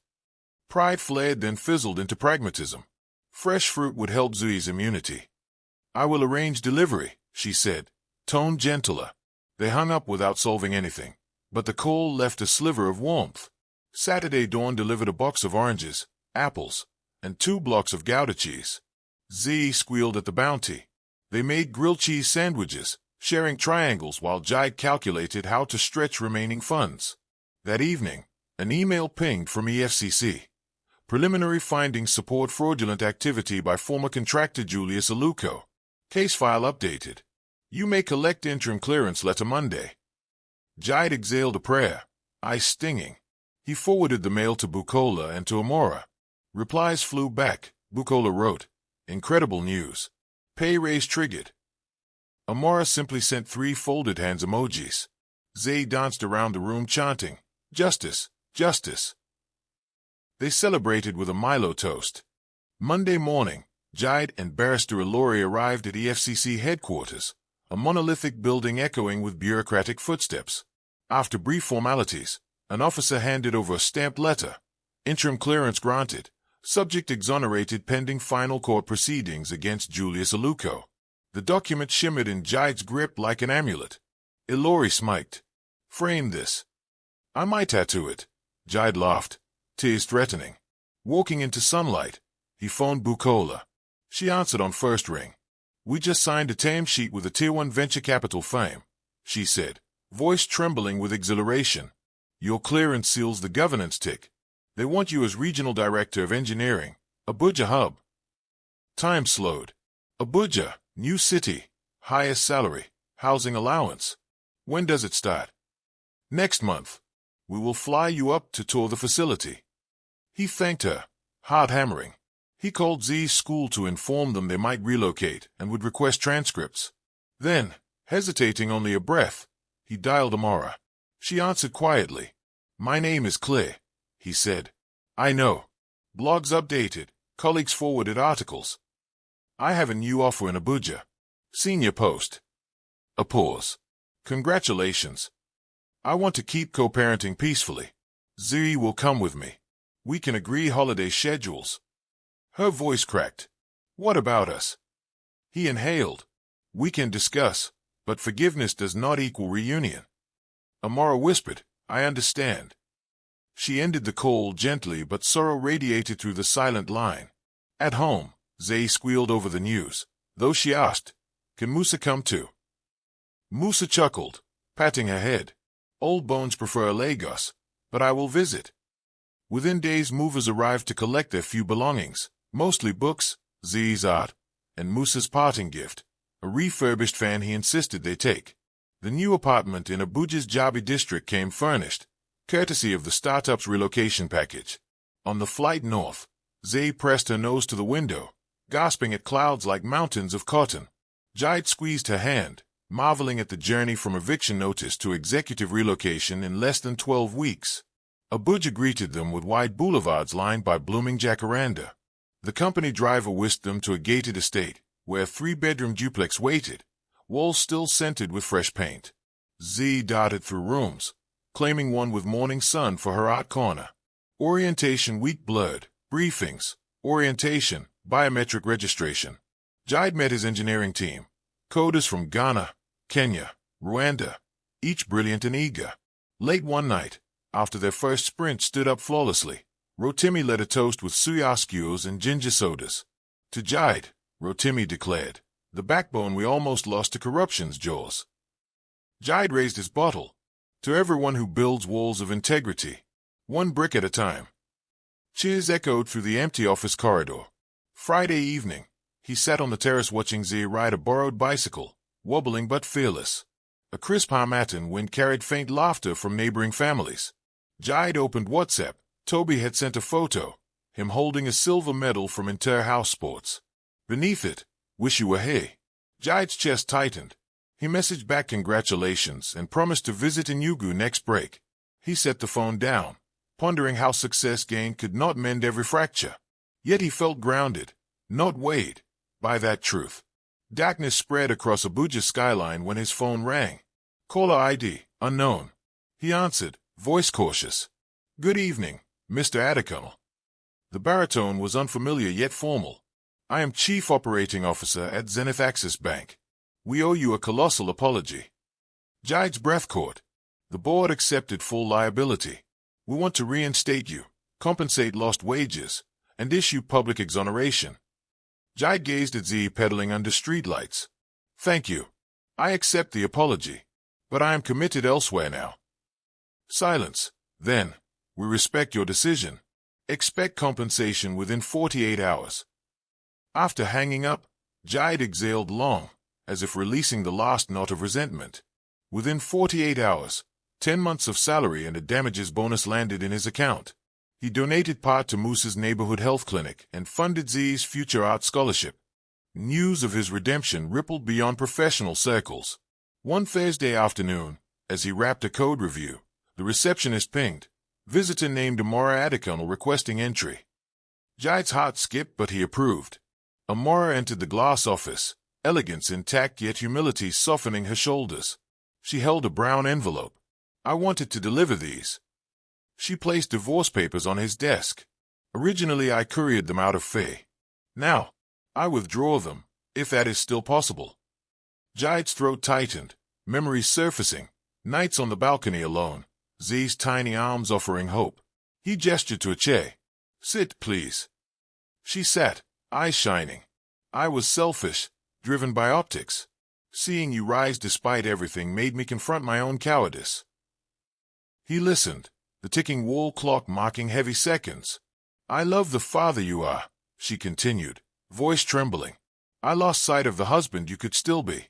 A: Pride flared then fizzled into pragmatism. Fresh fruit would help Zui's immunity. I will arrange delivery, she said, tone gentler. They hung up without solving anything, but the call left a sliver of warmth. Saturday dawn delivered a box of oranges, apples, and 2 blocks of Gouda cheese. Z squealed at the bounty. They made grilled cheese sandwiches, sharing triangles while Jide calculated how to stretch remaining funds. That evening, an email pinged from EFCC. Preliminary findings support fraudulent activity by former contractor Julius Aluko. Case file updated. You may collect interim clearance letter Monday. Jide exhaled a prayer, eyes stinging. He forwarded the mail to Bukola and to Amara. Replies flew back. Bukola wrote, incredible news. Pay raise triggered. Amara simply sent 3 folded hands emojis. Zay danced around the room chanting, Justice, Justice. They celebrated with a Milo toast. Monday morning, Jide and Barrister Ilori arrived at EFCC headquarters, a monolithic building echoing with bureaucratic footsteps. After brief formalities, An officer handed over a stamped letter. Interim clearance granted. Subject exonerated pending final court proceedings against Julius Aluko. The document shimmered in Jide's grip like an amulet. Ilori smiked. Frame this. I might tattoo it. Jide laughed, tears threatening. Walking into sunlight, he phoned Bukola. She answered on first ring. We just signed a term sheet with a Tier 1 venture capital firm, she said, voice trembling with exhilaration. Your clearance seals the governance tick. They want you as regional director of engineering, Abuja hub. Time slowed. Abuja, new city, highest salary, housing allowance. When does it start? Next month. We will fly you up to tour the facility. He thanked her, heart hammering. He called Z's school to inform them they might relocate and would request transcripts. Then, hesitating only a breath, he dialed Amara. She answered quietly. My name is Claire, he said. I know. Blogs updated, colleagues forwarded articles. I have a new offer in Abuja. Senior post. A pause. Congratulations. I want to keep co-parenting peacefully. Z will come with me. We can agree holiday schedules. Her voice cracked. What about us? He inhaled. We can discuss, but forgiveness does not equal reunion. Amara whispered, I understand. She ended the call gently, but sorrow radiated through the silent line. At home, Zay squealed over the news, though she asked, Can Musa come too? Musa chuckled, patting her head. Old bones prefer Lagos, but I will visit. Within days, movers arrived to collect their few belongings, mostly books, Z's art, and Musa's parting gift, a refurbished fan he insisted they take. The new apartment in Abuja's Jabi district came furnished, courtesy of the startup's relocation package. On the flight north, Zay pressed her nose to the window, gasping at clouds like mountains of cotton. Jide squeezed her hand, marveling at the journey from eviction notice to executive relocation in less than 12 weeks. Abuja greeted them with wide boulevards lined by blooming jacaranda. The company driver whisked them to a gated estate, where a 3-bedroom duplex waited, walls still scented with fresh paint. Z darted through rooms, claiming one with morning sun for her art corner. Orientation week blurred, briefings, orientation, biometric registration. Jide met his engineering team, coders from Ghana, Kenya, Rwanda, each brilliant and eager. Late one night, after their first sprint stood up flawlessly, Rotimi led a toast with suya skews and ginger sodas. To Jide, Rotimi declared, the backbone we almost lost to corruption's jaws. Jide raised his bottle. To everyone who builds walls of integrity, one brick at a time. Cheers echoed through the empty office corridor. Friday evening, he sat on the terrace watching Z ride a borrowed bicycle, wobbling but fearless. A crisp Harmattan wind carried faint laughter from neighboring families. Jide opened WhatsApp. Toby had sent a photo, him holding a silver medal from Inter-House Sports. Beneath it, wish you were here. Jide's chest tightened. He messaged back congratulations and promised to visit Enugu next break. He set the phone down, pondering how success gained could not mend every fracture. Yet he felt grounded, not weighed, by that truth. Darkness spread across Abuja's skyline when his phone rang. Caller ID, unknown. He answered, voice cautious. Good evening, Mr. Adekunle. The baritone was unfamiliar yet formal. I am Chief Operating Officer at Zenith Access Bank. We owe you a colossal apology. Jide's breath caught. The board accepted full liability. We want to reinstate you, compensate lost wages, and issue public exoneration. Jide gazed at Z pedaling under streetlights. Thank you. I accept the apology, but I am committed elsewhere now. Silence. Then, we respect your decision. Expect compensation within 48 hours. After hanging up, Jide exhaled long, as if releasing the last knot of resentment. Within 48 hours, 10 months of salary and a damages bonus landed in his account. He donated part to Musa's neighborhood health clinic and funded Z's future art scholarship. News of his redemption rippled beyond professional circles. One Thursday afternoon, as he wrapped a code review, the receptionist pinged. Visitor named Amara Adekunle requesting entry. Jide's heart skipped, but he approved. Amara entered the glass office, elegance intact yet humility softening her shoulders. She held a brown envelope. I wanted to deliver these. She placed divorce papers on his desk. Originally, I couriered them out of Faye. Now, I withdraw them, if that is still possible. Jade's throat tightened, memories surfacing, nights on the balcony alone, Z's tiny arms offering hope. He gestured to a chair. Sit, please. She sat, eyes shining. I was selfish, driven by optics. Seeing you rise despite everything made me confront my own cowardice. He listened, the ticking wall clock marking heavy seconds. I love the father you are, she continued, voice trembling. I lost sight of the husband you could still be.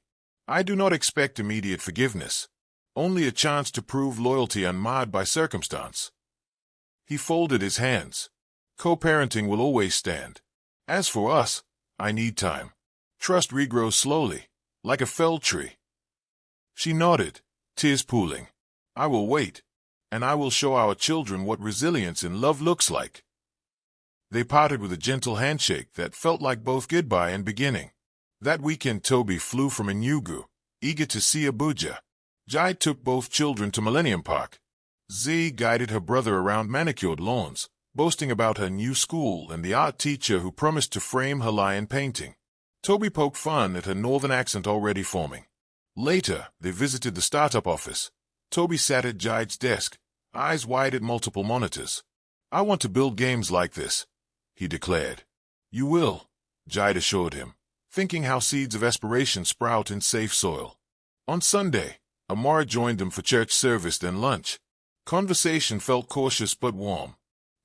A: I do not expect immediate forgiveness, only a chance to prove loyalty unmarred by circumstance. He folded his hands. Co-parenting will always stand. As for us, I need time. Trust regrows slowly, like a felled tree. She nodded, tears pooling. I will wait, and I will show our children what resilience in love looks like. They parted with a gentle handshake that felt like both goodbye and beginning. That weekend Toby flew from Enugu, eager to see Abuja. Jai took both children to Millennium Park. Z guided her brother around manicured lawns, boasting about her new school and the art teacher who promised to frame her lion painting. Toby poked fun at her northern accent already forming. Later, they visited the startup office. Toby sat at Jai's desk, eyes wide at multiple monitors. I want to build games like this, he declared. You will, Jai assured him, thinking how seeds of aspiration sprout in safe soil. On Sunday, Amara joined them for church service then lunch. Conversation felt cautious but warm.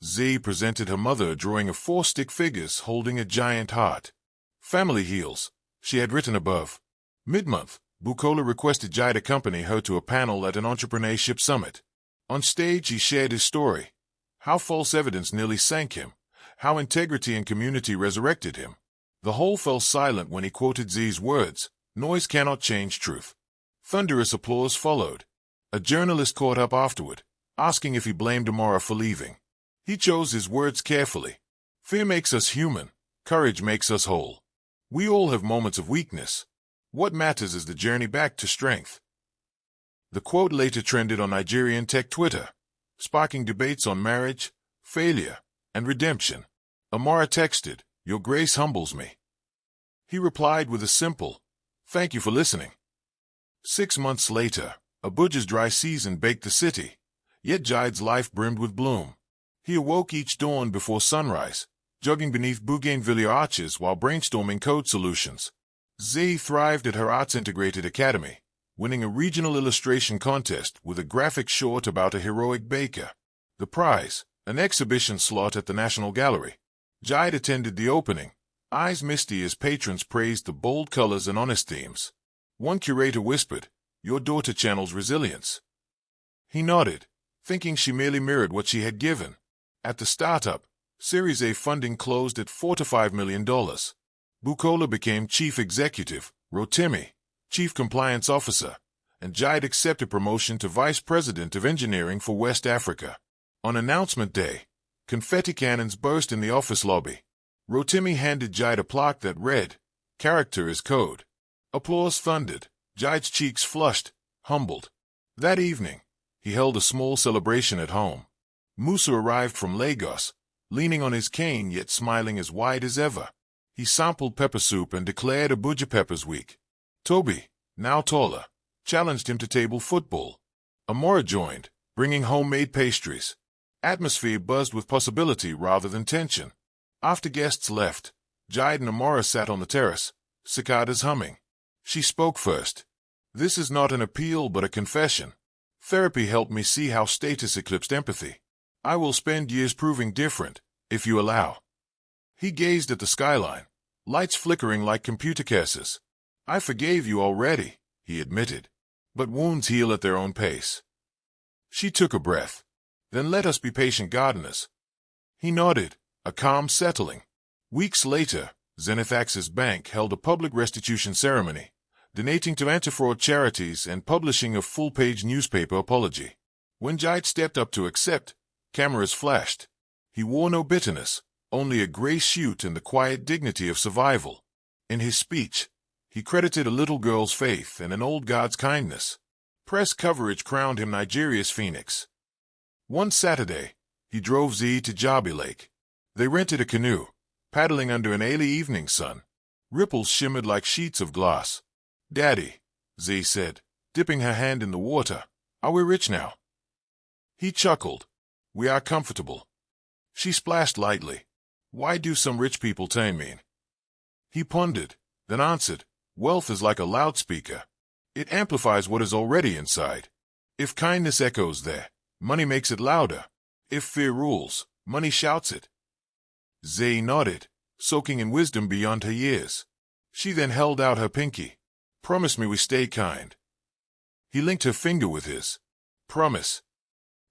A: Z presented her mother a drawing of 4 stick figures holding a giant heart. Family heals, she had written above. Mid-month, Bukola requested Jai to accompany her to a panel at an entrepreneurship summit. On stage, he shared his story. How false evidence nearly sank him. How integrity and community resurrected him. The whole fell silent when he quoted Z's words, "Noise cannot change truth." Thunderous applause followed. A journalist caught up afterward, asking if he blamed Amara for leaving. He chose his words carefully. Fear makes us human. Courage makes us whole. We all have moments of weakness. What matters is the journey back to strength. The quote later trended on Nigerian tech Twitter, sparking debates on marriage, failure, and redemption. Amara texted, "Your grace humbles me." He replied with a simple, "Thank you for listening." 6 months later, Abuja's dry season baked the city, yet Jai's life brimmed with bloom. He awoke each dawn before sunrise, jogging beneath bougainvillea arches while brainstorming code solutions. Z thrived at her arts-integrated academy, winning a regional illustration contest with a graphic short about a heroic baker. The prize, an exhibition slot at the National Gallery. Jai attended the opening, eyes misty as patrons praised the bold colors and honest themes. One curator whispered, "Your daughter channels resilience." He nodded, thinking she merely mirrored what she had given. At the startup, Series A funding closed at $4 to $5 million. Bukola became chief executive, Rotimi, chief compliance officer, and Jai accepted promotion to vice president of engineering for West Africa. On announcement day, confetti cannons burst in the office lobby. Rotimi handed Jai a plaque that read, "Character is code." Applause thundered. Jai's cheeks flushed, humbled. That evening, he held a small celebration at home. Musa arrived from Lagos, leaning on his cane yet smiling as wide as ever. He sampled pepper soup and declared Abuja Peppers Week. Toby, now taller, challenged him to table football. Amara joined, bringing homemade pastries. Atmosphere buzzed with possibility rather than tension. After guests left, Jai and Amara sat on the terrace, cicadas humming. She spoke first. "This is not an appeal but a confession. Therapy helped me see how status eclipsed empathy. I will spend years proving different, if you allow." He gazed at the skyline, lights flickering like computer cases. "I forgave you already," he admitted. "But wounds heal at their own pace." She took a breath. "Then let us be patient gardeners." He nodded, a calm settling. Weeks later, Zenith Access Bank held a public restitution ceremony, donating to anti-fraud charities and publishing a full-page newspaper apology. When Jai stepped up to accept, cameras flashed. He wore no bitterness, only a gray suit and the quiet dignity of survival. In his speech, he credited a little girl's faith and an old god's kindness. Press coverage crowned him Nigeria's phoenix. One Saturday, he drove Z to Jobby Lake. They rented a canoe, paddling under an early evening sun. Ripples shimmered like sheets of glass. "Daddy," Z said, dipping her hand in the water, "are we rich now?" He chuckled. "We are comfortable." She splashed lightly. "Why do some rich people turn mean?" He pondered, then answered, "Wealth is like a loudspeaker. It amplifies what is already inside. If kindness echoes there, money makes it louder. If fear rules, money shouts it." Z nodded, soaking in wisdom beyond her years. She then held out her pinky. "Promise me we stay kind." He linked her finger with his. "Promise."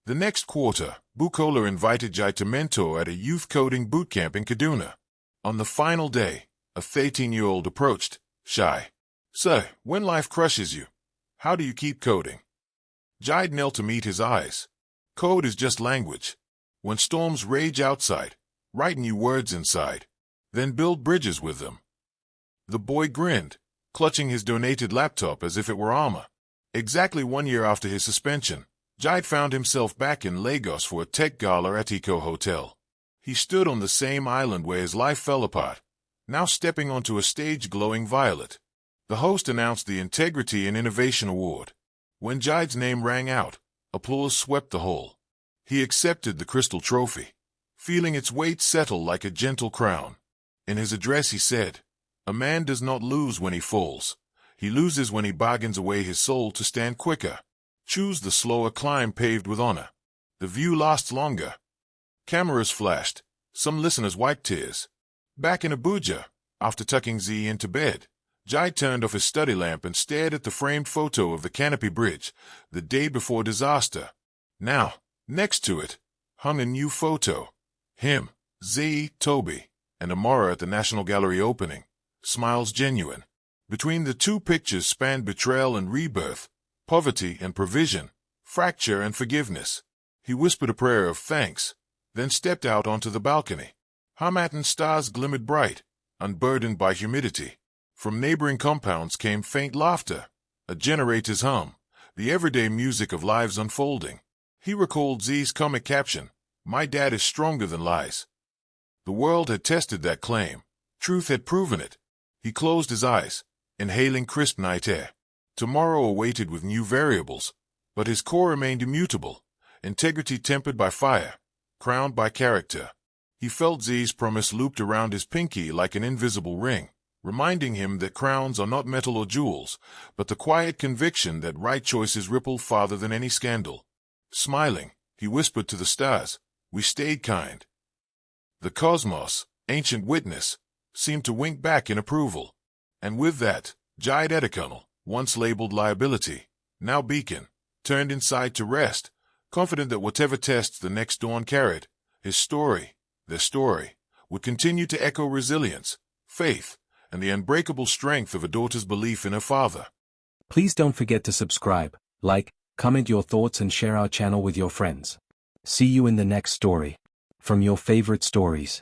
A: The next quarter, Bukola invited Jai to mentor at a youth coding boot camp in Kaduna. On the final day, a 13-year-old approached, shy. "Sir, when life crushes you, how do you keep coding?" Jai knelt to meet his eyes. "Code is just language. When storms rage outside, write new words inside, then build bridges with them." The boy grinned, clutching his donated laptop as if it were armor. Exactly 1 year after his suspension, Jai found himself back in Lagos for a tech gala at Eco Hotel. He stood on the same island where his life fell apart, now stepping onto a stage glowing violet. The host announced the Integrity and Innovation Award. When Jai's name rang out, applause swept the hall. He accepted the crystal trophy, feeling its weight settle like a gentle crown. In his address he said, "A man does not lose when he falls. He loses when he bargains away his soul to stand quicker. Choose the slower climb paved with honor. The view lasts longer." Cameras flashed. Some listeners wiped tears. Back in Abuja, after tucking Z into bed, Jai turned off his study lamp and stared at the framed photo of the Canopy Bridge, the day before disaster. Now, next to it, hung a new photo. Him, Z, Toby, and Amara at the National Gallery opening. Smiles genuine. Between the two pictures spanned betrayal and rebirth, poverty and provision, fracture and forgiveness. He whispered a prayer of thanks, then stepped out onto the balcony. Harmattan stars glimmered bright, unburdened by humidity. From neighboring compounds came faint laughter, a generator's hum, the everyday music of lives unfolding. He recalled Z's comic caption, "My dad is stronger than lies." The world had tested that claim. Truth had proven it. He closed his eyes, inhaling crisp night air. Tomorrow awaited with new variables, but his core remained immutable, integrity tempered by fire, crowned by character. He felt Z's promise looped around his pinky like an invisible ring, reminding him that crowns are not metal or jewels, but the quiet conviction that right choices ripple farther than any scandal. Smiling, he whispered to the stars, "We stayed kind." The cosmos, ancient witness, seemed to wink back in approval. And with that, Jai Edekanal, once labeled liability, now beacon, turned inside to rest, confident that whatever tests the next dawn carried, his story, their story, would continue to echo resilience, faith, and the unbreakable strength of a daughter's belief in her father.
B: Please don't forget to subscribe, like, comment your thoughts and share our channel with your friends. See you in the next story. From your favorite stories.